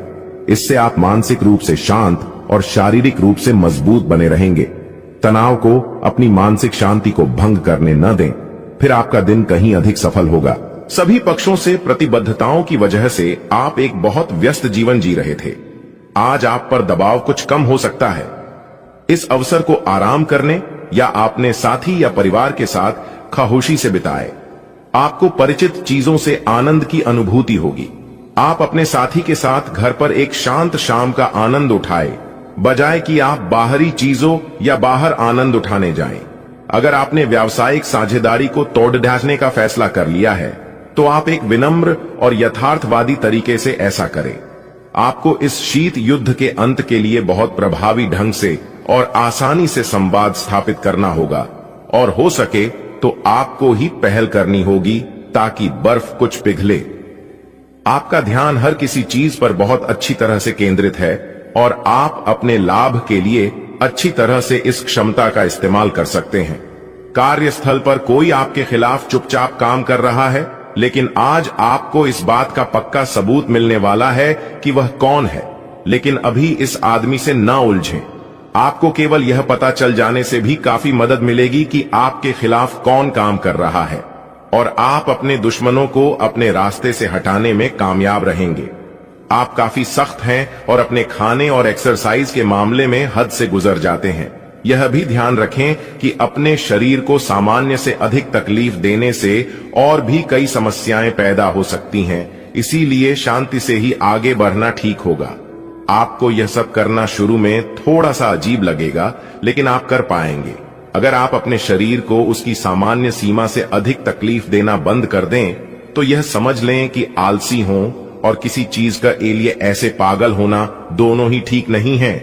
इससे आप मानसिक रूप से शांत और शारीरिक रूप से मजबूत बने रहेंगे। तनाव को, अपनी मानसिक शांति को भंग करने न दें, फिर आपका दिन कहीं अधिक सफल होगा। सभी पक्षों से प्रतिबद्धताओं की वजह से आप एक बहुत व्यस्त जीवन जी रहे थे। आज आप पर दबाव कुछ कम हो सकता है। इस अवसर को आराम करने या अपने साथी या परिवार के साथ खामोशी से बिताएं। आपको परिचित चीजों से आनंद की अनुभूति होगी। आप अपने साथी के साथ घर पर एक शांत शाम का आनंद उठाएं, बजाय कि आप बाहरी चीजों या बाहर आनंद उठाने जाएं। अगर आपने व्यावसायिक साझेदारी को तोड़ ढांचने का फैसला कर लिया है, तो आप एक विनम्र और यथार्थवादी तरीके से ऐसा करें। आपको इस शीत युद्ध के अंत के लिए बहुत प्रभावी ढंग से और आसानी से संवाद स्थापित करना होगा, और हो सके तो आपको ही पहल करनी होगी ताकि बर्फ कुछ पिघले। आपका ध्यान हर किसी चीज पर बहुत अच्छी तरह से केंद्रित है और आप अपने लाभ के लिए अच्छी तरह से इस क्षमता का इस्तेमाल कर सकते हैं। कार्यस्थल पर कोई आपके खिलाफ चुपचाप काम कर रहा है, लेकिन आज आपको इस बात का पक्का सबूत मिलने वाला है कि वह कौन है। लेकिन अभी इस आदमी से न उलझें। आपको केवल यह पता चल जाने से भी काफी मदद मिलेगी कि आपके खिलाफ कौन काम कर रहा है, और आप अपने दुश्मनों को अपने रास्ते से हटाने में कामयाब रहेंगे। आप काफी सख्त हैं और अपने खाने और एक्सरसाइज के मामले में हद से गुजर जाते हैं। यह भी ध्यान रखें कि अपने शरीर को सामान्य से अधिक तकलीफ देने से और भी कई समस्याएं पैदा हो सकती हैं, इसीलिए शांति से ही आगे बढ़ना ठीक होगा। आपको यह सब करना शुरू में थोड़ा सा अजीब लगेगा, लेकिन आप कर पाएंगे। अगर आप अपने शरीर को उसकी सामान्य सीमा से अधिक तकलीफ देना बंद कर दें, तो यह समझ लें कि आलसी हों और किसी चीज का लिए ऐसे पागल होना दोनों ही ठीक नहीं है।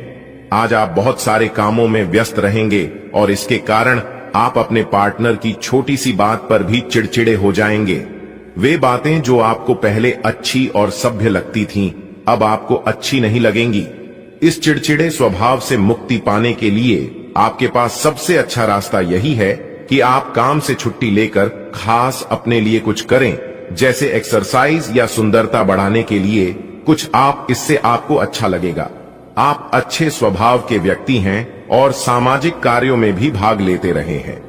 आज आप बहुत सारे कामों में व्यस्त रहेंगे और इसके कारण आप अपने पार्टनर की छोटी सी बात पर भी चिड़चिड़े हो जाएंगे। वे बातें जो आपको पहले अच्छी और सभ्य लगती थीं, अब आपको अच्छी नहीं लगेंगी। इस चिड़चिड़े स्वभाव से मुक्ति पाने के लिए आपके पास सबसे अच्छा रास्ता यही है कि आप काम से छुट्टी लेकर खास अपने लिए कुछ करें, जैसे एक्सरसाइज या सुंदरता बढ़ाने के लिए कुछ। आप इससे आपको अच्छा लगेगा। आप अच्छे स्वभाव के व्यक्ति हैं और सामाजिक कार्यों में भी भाग लेते रहे हैं।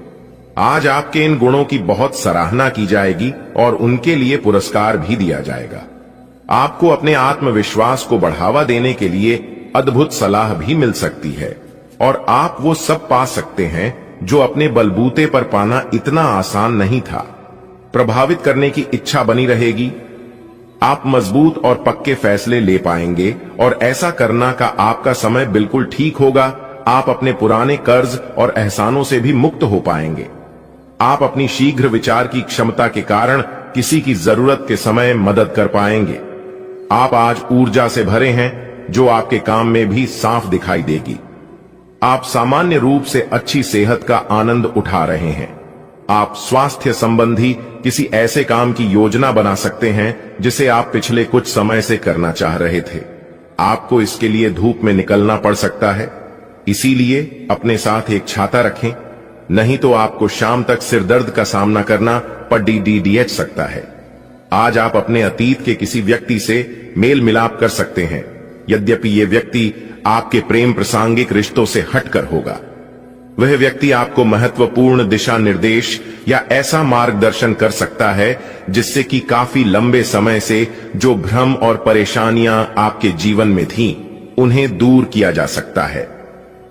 आज आपके इन गुणों की बहुत सराहना की जाएगी और उनके लिए पुरस्कार भी दिया जाएगा। आपको अपने आत्मविश्वास को बढ़ावा देने के लिए अद्भुत सलाह भी मिल सकती है, और आप वो सब पा सकते हैं जो अपने बलबूते पर पाना इतना आसान नहीं था। प्रभावित करने की इच्छा बनी रहेगी। आप मजबूत और पक्के फैसले ले पाएंगे और ऐसा करना का आपका समय बिल्कुल ठीक होगा। आप अपने पुराने कर्ज और एहसानों से भी मुक्त हो पाएंगे। आप अपनी शीघ्र विचार की क्षमता के कारण किसी की जरूरत के समय मदद कर पाएंगे। आप आज ऊर्जा से भरे हैं जो आपके काम में भी साफ दिखाई देगी। आप सामान्य रूप से अच्छी सेहत का आनंद उठा रहे हैं। आप स्वास्थ्य संबंधी किसी ऐसे काम की योजना बना सकते हैं जिसे आप पिछले कुछ समय से करना चाह रहे थे। आपको इसके लिए धूप में निकलना पड़ सकता है, इसीलिए अपने साथ एक छाता रखें, नहीं तो आपको शाम तक सिरदर्द का सामना करना पड़ सकता है। आज आप अपने अतीत के किसी व्यक्ति से मेल मिलाप कर सकते हैं, यद्यपि ये व्यक्ति आपके प्रेम प्रासंगिक रिश्तों से हटकर होगा। वह व्यक्ति आपको महत्वपूर्ण दिशा निर्देश या ऐसा मार्गदर्शन कर सकता है जिससे कि काफी लंबे समय से जो भ्रम और परेशानियां आपके जीवन में थीं, उन्हें दूर किया जा सकता है।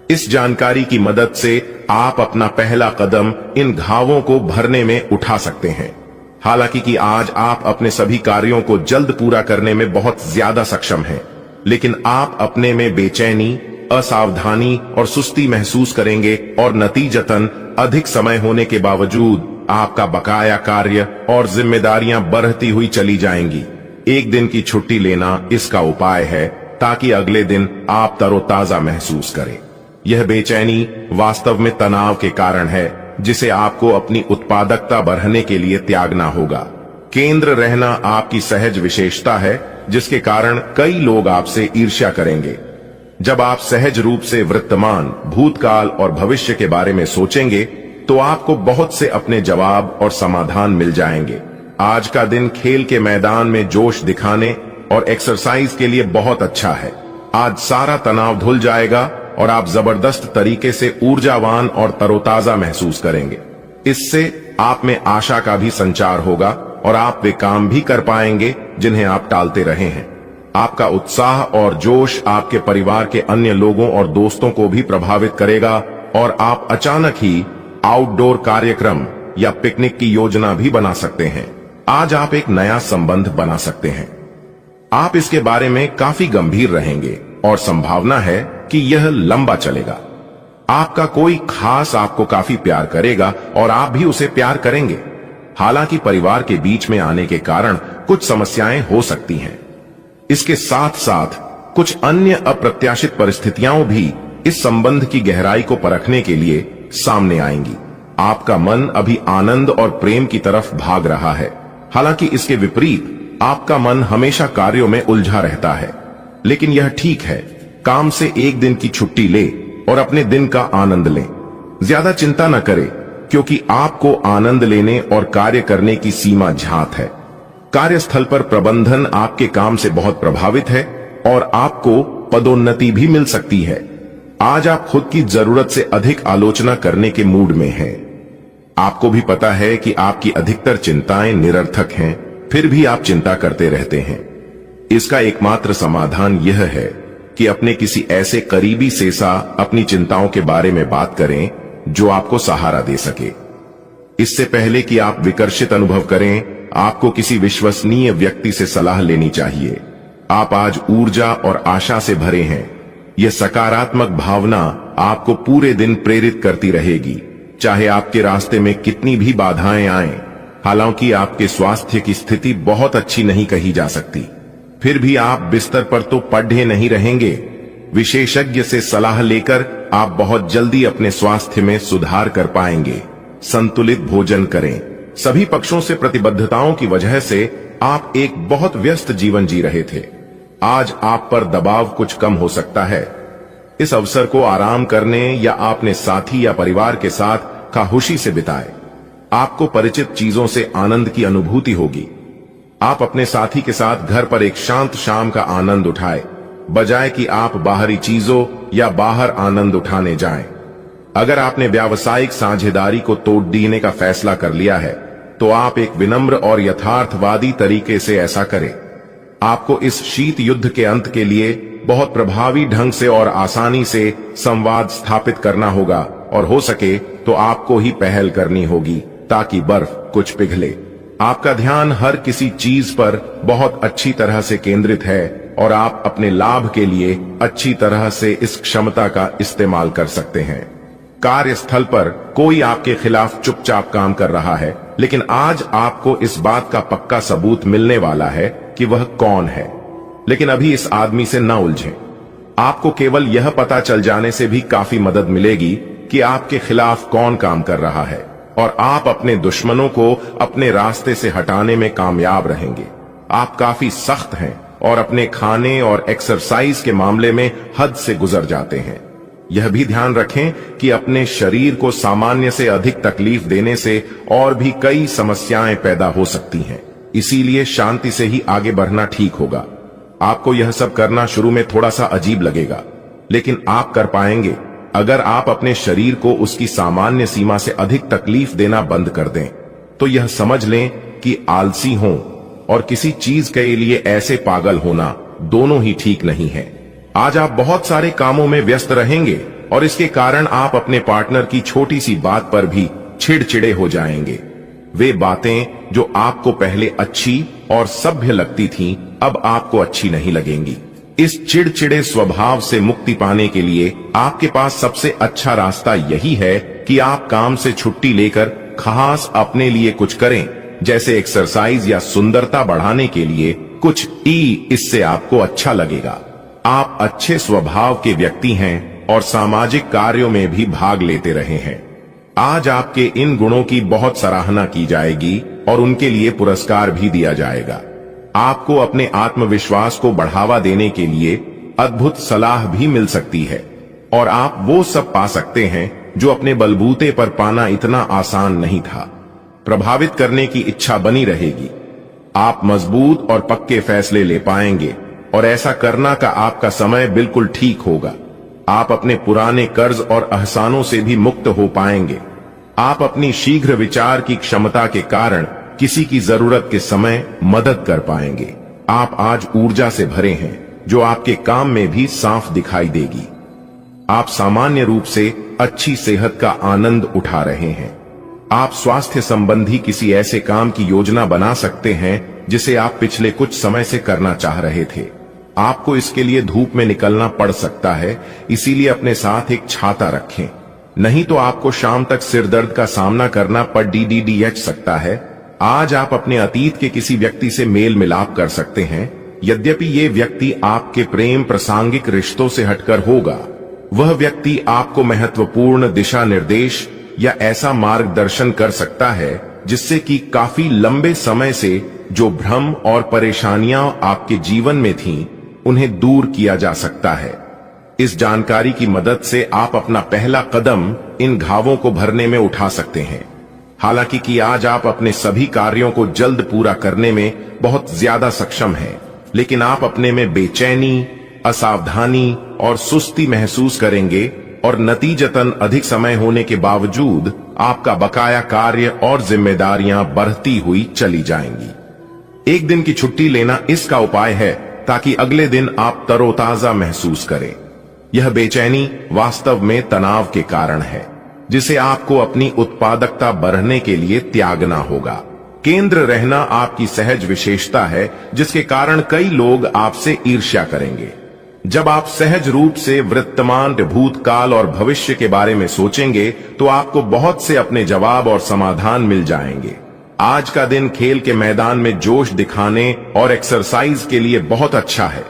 इस जानकारी की मदद से आप अपना पहला कदम इन घावों को भरने में उठा सकते हैं। हालांकि कि आज आप अपने सभी कार्यों को जल्द पूरा करने में बहुत ज्यादा सक्षम हैं, लेकिन आप अपने में बेचैनी, असावधानी और सुस्ती महसूस करेंगे और नतीजतन अधिक समय होने के बावजूद आपका बकाया कार्य और जिम्मेदारियां बढ़ती हुई चली जाएंगी। एक दिन की छुट्टी लेना इसका उपाय है ताकि अगले दिन आप तरोताजा महसूस करें। यह बेचैनी वास्तव में तनाव के कारण है जिसे आपको अपनी उत्पादकता बढ़ाने के लिए त्यागना होगा। केंद्र रहना आपकी सहज विशेषता है जिसके कारण कई लोग आपसे ईर्ष्या करेंगे। जब आप सहज रूप से वर्तमान, भूतकाल और भविष्य के बारे में सोचेंगे तो आपको बहुत से अपने जवाब और समाधान मिल जाएंगे। आज का दिन खेल के मैदान में जोश दिखाने और एक्सरसाइज के लिए बहुत अच्छा है। आज सारा तनाव धुल जाएगा और आप जबरदस्त तरीके से ऊर्जावान और तरोताजा महसूस करेंगे। इससे आप में आशा का भी संचार होगा और आप वे काम भी कर पाएंगे जिन्हें आप टालते रहे हैं। आपका उत्साह और जोश आपके परिवार के अन्य लोगों और दोस्तों को भी प्रभावित करेगा और आप अचानक ही आउटडोर कार्यक्रम या पिकनिक की योजना भी बना सकते हैं। आज आप एक नया संबंध बना सकते हैं। आप इसके बारे में काफी गंभीर रहेंगे और संभावना है कि यह लंबा चलेगा। आपका कोई खास आपको काफी प्यार करेगा और आप भी उसे प्यार करेंगे। हालांकि परिवार के बीच में आने के कारण कुछ समस्याएं हो सकती हैं। इसके साथ साथ कुछ अन्य अप्रत्याशित परिस्थितियां भी इस संबंध की गहराई को परखने के लिए सामने आएंगी। आपका मन अभी आनंद और प्रेम की तरफ भाग रहा है। हालांकि इसके विपरीत आपका मन हमेशा कार्यों में उलझा रहता है। लेकिन यह ठीक है, काम से एक दिन की छुट्टी ले और अपने दिन का आनंद लें। ज्यादा चिंता न करें, क्योंकि आपको आनंद लेने और कार्य करने की सीमा ज्ञात है। कार्यस्थल पर प्रबंधन आपके काम से बहुत प्रभावित है और आपको पदोन्नति भी मिल सकती है। आज आप खुद की जरूरत से अधिक आलोचना करने के मूड में हैं। आपको भी पता है कि आपकी अधिकतर चिंताएं निरर्थक हैं, फिर भी आप चिंता करते रहते हैं। इसका एकमात्र समाधान यह है कि अपने किसी ऐसे करीबी से अपनी चिंताओं के बारे में बात करें जो आपको सहारा दे सके। इससे पहले कि आप विकर्षित अनुभव करें, आपको किसी विश्वसनीय व्यक्ति से सलाह लेनी चाहिए। आप आज ऊर्जा और आशा से भरे हैं। यह सकारात्मक भावना आपको पूरे दिन प्रेरित करती रहेगी, चाहे आपके रास्ते में कितनी भी बाधाएं आएं। हालांकि आपके स्वास्थ्य की स्थिति बहुत अच्छी नहीं कही जा सकती, फिर भी आप बिस्तर पर तो पड़े नहीं रहेंगे। विशेषज्ञ से सलाह लेकर आप बहुत जल्दी अपने स्वास्थ्य में सुधार कर पाएंगे। संतुलित भोजन करें। सभी पक्षों से प्रतिबद्धताओं की वजह से आप एक बहुत व्यस्त जीवन जी रहे थे। आज आप पर दबाव कुछ कम हो सकता है। इस अवसर को आराम करने या अपने साथी या परिवार के साथ खामोशी से बिताएं। आपको परिचित चीजों से आनंद की अनुभूति होगी। आप अपने साथी के साथ घर पर एक शांत शाम का आनंद उठाएं, बजाय कि आप बाहरी चीजों या बाहर आनंद उठाने जाएं। अगर आपने व्यावसायिक साझेदारी को तोड़ देने का फैसला कर लिया है, तो आप एक विनम्र और यथार्थवादी तरीके से ऐसा करें। आपको इस शीत युद्ध के अंत के लिए बहुत प्रभावी ढंग से और आसानी से संवाद स्थापित करना होगा और हो सके तो आपको ही पहल करनी होगी ताकि बर्फ कुछ पिघले। आपका ध्यान हर किसी चीज पर बहुत अच्छी तरह से केंद्रित है और आप अपने लाभ के लिए अच्छी तरह से इस क्षमता का इस्तेमाल कर सकते हैं। कार्यस्थल पर कोई आपके खिलाफ चुपचाप काम कर रहा है, लेकिन आज आपको इस बात का पक्का सबूत मिलने वाला है कि वह कौन है। लेकिन अभी इस आदमी से न उलझें। आपको केवल यह पता चल जाने से भी काफी मदद मिलेगी कि आपके खिलाफ कौन काम कर रहा है और आप अपने दुश्मनों को अपने रास्ते से हटाने में कामयाब रहेंगे। आप काफी सख्त हैं और अपने खाने और एक्सरसाइज के मामले में हद से गुजर जाते हैं। यह भी ध्यान रखें कि अपने शरीर को सामान्य से अधिक तकलीफ देने से और भी कई समस्याएं पैदा हो सकती हैं। इसीलिए शांति से ही आगे बढ़ना ठीक होगा। आपको यह सब करना शुरू में थोड़ा सा अजीब लगेगा, लेकिन आप कर पाएंगे अगर आप अपने शरीर को उसकी सामान्य सीमा से अधिक तकलीफ देना बंद कर दें। तो यह समझ लें कि आलसी हों और किसी चीज के लिए ऐसे पागल होना दोनों ही ठीक नहीं है। आज आप बहुत सारे कामों में व्यस्त रहेंगे और इसके कारण आप अपने पार्टनर की छोटी सी बात पर भी चिड़चिड़े हो जाएंगे। वे बातें जो आपको पहले अच्छी और सभ्य लगती थीं, अब आपको अच्छी नहीं लगेंगी। इस चिड़चिड़े स्वभाव से मुक्ति पाने के लिए आपके पास सबसे अच्छा रास्ता यही है कि आप काम से छुट्टी लेकर खास अपने लिए कुछ करें, जैसे एक्सरसाइज या सुंदरता बढ़ाने के लिए कुछ। इससे आपको अच्छा लगेगा। आप अच्छे स्वभाव के व्यक्ति हैं और सामाजिक कार्यों में भी भाग लेते रहे हैं। आज आपके इन गुणों की बहुत सराहना की जाएगी और उनके लिए पुरस्कार भी दिया जाएगा। आपको अपने आत्मविश्वास को बढ़ावा देने के लिए अद्भुत सलाह भी मिल सकती है और आप वो सब पा सकते हैं जो अपने बलबूते पर पाना इतना आसान नहीं था। प्रभावित करने की इच्छा बनी रहेगी। आप मजबूत और पक्के फैसले ले पाएंगे और ऐसा करना का आपका समय बिल्कुल ठीक होगा। आप अपने पुराने कर्ज और एहसानों से भी मुक्त हो पाएंगे। आप अपनी शीघ्र विचार की क्षमता के कारण किसी की जरूरत के समय मदद कर पाएंगे। आप आज ऊर्जा से भरे हैं जो आपके काम में भी साफ दिखाई देगी। आप सामान्य रूप से अच्छी सेहत का आनंद उठा रहे हैं। आप स्वास्थ्य संबंधी किसी ऐसे काम की योजना बना सकते हैं जिसे आप पिछले कुछ समय से करना चाह रहे थे। आपको इसके लिए धूप में निकलना पड़ सकता है, इसीलिए अपने साथ एक छाता रखें, नहीं तो आपको शाम तक सिर दर्द का सामना करना पड़ सकता है। आज आप अपने अतीत के किसी व्यक्ति से मेल मिलाप कर सकते हैं, यद्यपि ये व्यक्ति आपके प्रेम प्रासंगिक रिश्तों से हटकर होगा। वह व्यक्ति आपको महत्वपूर्ण दिशा निर्देश या ऐसा मार्गदर्शन कर सकता है जिससे कि काफी लंबे समय से जो भ्रम और परेशानियां आपके जीवन में थीं, उन्हें दूर किया जा सकता है। इस जानकारी की मदद से आप अपना पहला कदम इन घावों को भरने में उठा सकते हैं। हालांकि कि आज आप अपने सभी कार्यों को जल्द पूरा करने में बहुत ज्यादा सक्षम हैं, लेकिन आप अपने में बेचैनी, असावधानी और सुस्ती महसूस करेंगे और नतीजतन अधिक समय होने के बावजूद आपका बकाया कार्य और जिम्मेदारियां बढ़ती हुई चली जाएंगी। एक दिन की छुट्टी लेना इसका उपाय है ताकि अगले दिन आप तरोताजा महसूस करें। यह बेचैनी वास्तव में तनाव के कारण है, जिसे आपको अपनी उत्पादकता बढ़ने के लिए त्यागना होगा। केंद्र रहना आपकी सहज विशेषता है, जिसके कारण कई लोग आपसे ईर्ष्या करेंगे। जब आप सहज रूप से वर्तमान, भूतकाल और भविष्य के बारे में सोचेंगे तो आपको बहुत से अपने जवाब और समाधान मिल जाएंगे। आज का दिन खेल के मैदान में जोश दिखाने और एक्सरसाइज के लिए बहुत अच्छा है।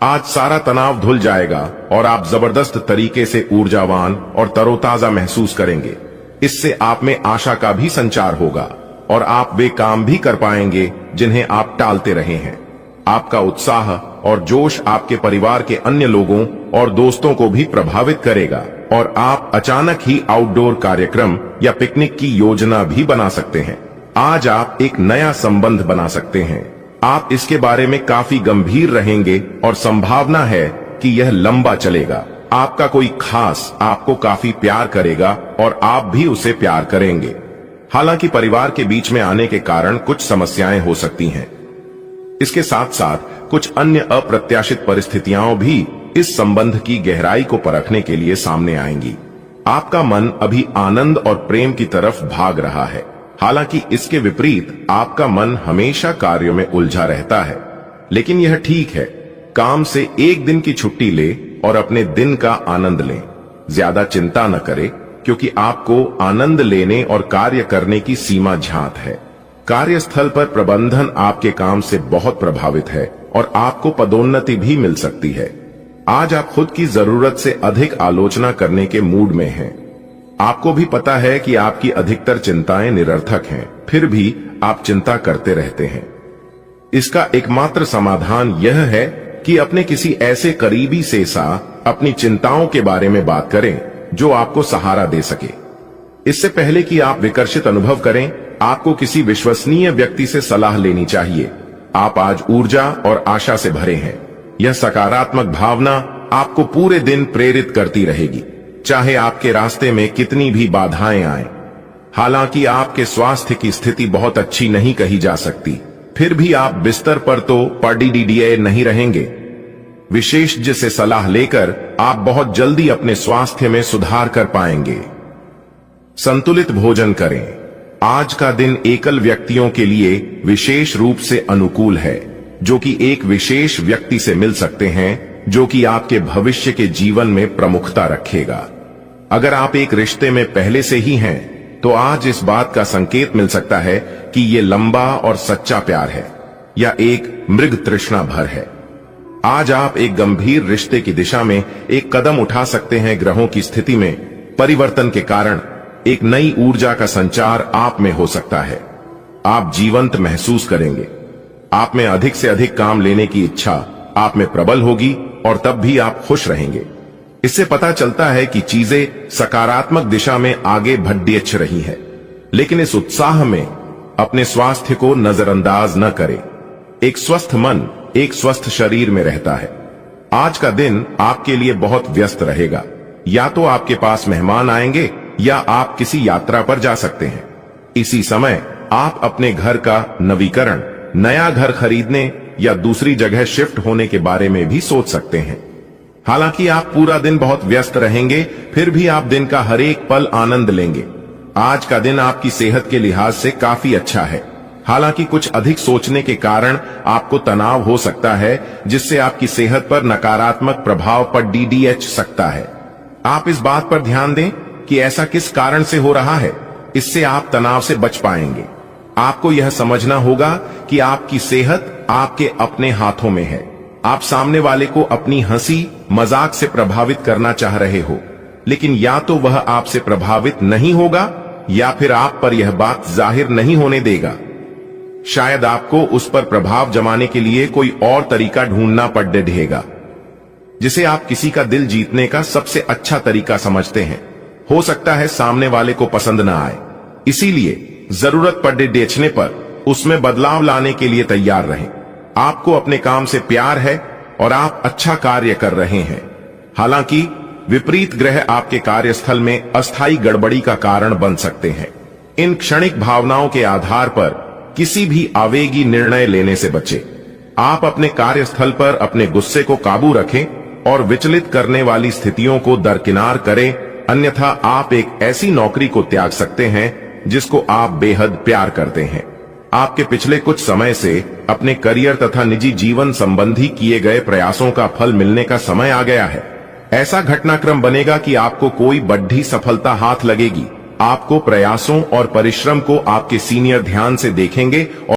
आज सारा तनाव धुल जाएगा और आप जबरदस्त तरीके से ऊर्जावान और तरोताजा महसूस करेंगे। इससे आप में आशा का भी संचार होगा और आप वे काम भी कर पाएंगे जिन्हें आप टालते रहे हैं। आपका उत्साह और जोश आपके परिवार के अन्य लोगों और दोस्तों को भी प्रभावित करेगा और आप अचानक ही आउटडोर कार्यक्रम या पिकनिक की योजना भी बना सकते हैं। आज आप एक नया संबंध बना सकते हैं। आप इसके बारे में काफी गंभीर रहेंगे और संभावना है कि यह लंबा चलेगा। आपका कोई खास आपको काफी प्यार करेगा और आप भी उसे प्यार करेंगे। हालांकि परिवार के बीच में आने के कारण कुछ समस्याएं हो सकती हैं। इसके साथ साथ कुछ अन्य अप्रत्याशित परिस्थितियां भी इस संबंध की गहराई को परखने के लिए सामने आएंगी। आपका मन अभी आनंद और प्रेम की तरफ भाग रहा है, हालांकि इसके विपरीत आपका मन हमेशा कार्यों में उलझा रहता है। लेकिन यह ठीक है, काम से एक दिन की छुट्टी ले और अपने दिन का आनंद लें। ज्यादा चिंता न करें, क्योंकि आपको आनंद लेने और कार्य करने की सीमा ज्ञात है। कार्यस्थल पर प्रबंधन आपके काम से बहुत प्रभावित है और आपको पदोन्नति भी मिल सकती है। आज आप खुद की जरूरत से अधिक आलोचना करने के मूड में हैं। आपको भी पता है कि आपकी अधिकतर चिंताएं निरर्थक हैं, फिर भी आप चिंता करते रहते हैं। इसका एकमात्र समाधान यह है कि अपने किसी ऐसे करीबी से अपनी चिंताओं के बारे में बात करें जो आपको सहारा दे सके। इससे पहले कि आप विकर्षित अनुभव करें, आपको किसी विश्वसनीय व्यक्ति से सलाह लेनी चाहिए। आप आज ऊर्जा और आशा से भरे हैं। यह सकारात्मक भावना आपको पूरे दिन प्रेरित करती रहेगी, चाहे आपके रास्ते में कितनी भी बाधाएं आएं। हालांकि आपके स्वास्थ्य की स्थिति बहुत अच्छी नहीं कही जा सकती, फिर भी आप बिस्तर पर तो पड़े नहीं रहेंगे। विशेषज्ञ से सलाह लेकर आप बहुत जल्दी अपने स्वास्थ्य में सुधार कर पाएंगे। संतुलित भोजन करें। आज का दिन एकल व्यक्तियों के लिए विशेष रूप से अनुकूल है, जो कि एक विशेष व्यक्ति से मिल सकते हैं जो कि आपके भविष्य के जीवन में प्रमुखता रखेगा। अगर आप एक रिश्ते में पहले से ही हैं, तो आज इस बात का संकेत मिल सकता है कि ये लंबा और सच्चा प्यार है या एक मृग तृष्णा भर है। आज आप एक गंभीर रिश्ते की दिशा में एक कदम उठा सकते हैं। ग्रहों की स्थिति में परिवर्तन के कारण एक नई ऊर्जा का संचार आप में हो सकता है। आप जीवंत महसूस करेंगे। आप में अधिक से अधिक काम लेने की इच्छा आप में प्रबल होगी और तब भी आप खुश रहेंगे। इससे पता चलता है कि चीजें सकारात्मक दिशा में आगे बढ़ रही है। लेकिन इस उत्साह में अपने स्वास्थ्य को नजरअंदाज न करें। एक स्वस्थ मन एक स्वस्थ शरीर में रहता है। आज का दिन आपके लिए बहुत व्यस्त रहेगा। या तो आपके पास मेहमान आएंगे या आप किसी यात्रा पर जा सकते हैं। इसी समय आप अपने घर का नवीकरण, नया घर खरीदने या दूसरी जगह शिफ्ट होने के बारे में भी सोच सकते हैं। हालांकि आप पूरा दिन बहुत व्यस्त रहेंगे, फिर भी आप दिन का हर एक पल आनंद लेंगे। आज का दिन आपकी सेहत के लिहाज से काफी अच्छा है। हालांकि कुछ अधिक सोचने के कारण आपको तनाव हो सकता है, जिससे आपकी सेहत पर नकारात्मक प्रभाव पड़ सकता है। आप इस बात पर ध्यान दें कि ऐसा किस कारण से हो रहा है। इससे आप तनाव से बच पाएंगे। आपको यह समझना होगा कि आपकी सेहत आपके अपने हाथों में है। आप सामने वाले को अपनी हंसी मजाक से प्रभावित करना चाह रहे हो, लेकिन या तो वह आपसे प्रभावित नहीं होगा या फिर आप पर यह बात जाहिर नहीं होने देगा। शायद आपको उस पर प्रभाव जमाने के लिए कोई और तरीका ढूंढना पड़ेगा, जिसे आप किसी का दिल जीतने का सबसे अच्छा तरीका समझते हैं। हो सकता है सामने वाले को पसंद ना आए, इसीलिए जरूरत पड़ने पर उसमें बदलाव लाने के लिए तैयार रहें। आपको अपने काम से प्यार है और आप अच्छा कार्य कर रहे हैं। हालांकि विपरीत ग्रह आपके कार्यस्थल में अस्थायी गड़बड़ी का कारण बन सकते हैं। इन क्षणिक भावनाओं के आधार पर किसी भी आवेगी निर्णय लेने से बचें। आप अपने कार्यस्थल पर अपने गुस्से को काबू रखें और विचलित करने वाली स्थितियों को दरकिनार करें, अन्यथा आप एक ऐसी नौकरी को त्याग सकते हैं जिसको आप बेहद प्यार करते हैं। आपके पिछले कुछ समय से अपने करियर तथा निजी जीवन संबंधी किए गए प्रयासों का फल मिलने का समय आ गया है। ऐसा घटनाक्रम बनेगा कि आपको कोई बड़ी सफलता हाथ लगेगी। आपको प्रयासों और परिश्रम को आपके सीनियर ध्यान से देखेंगे और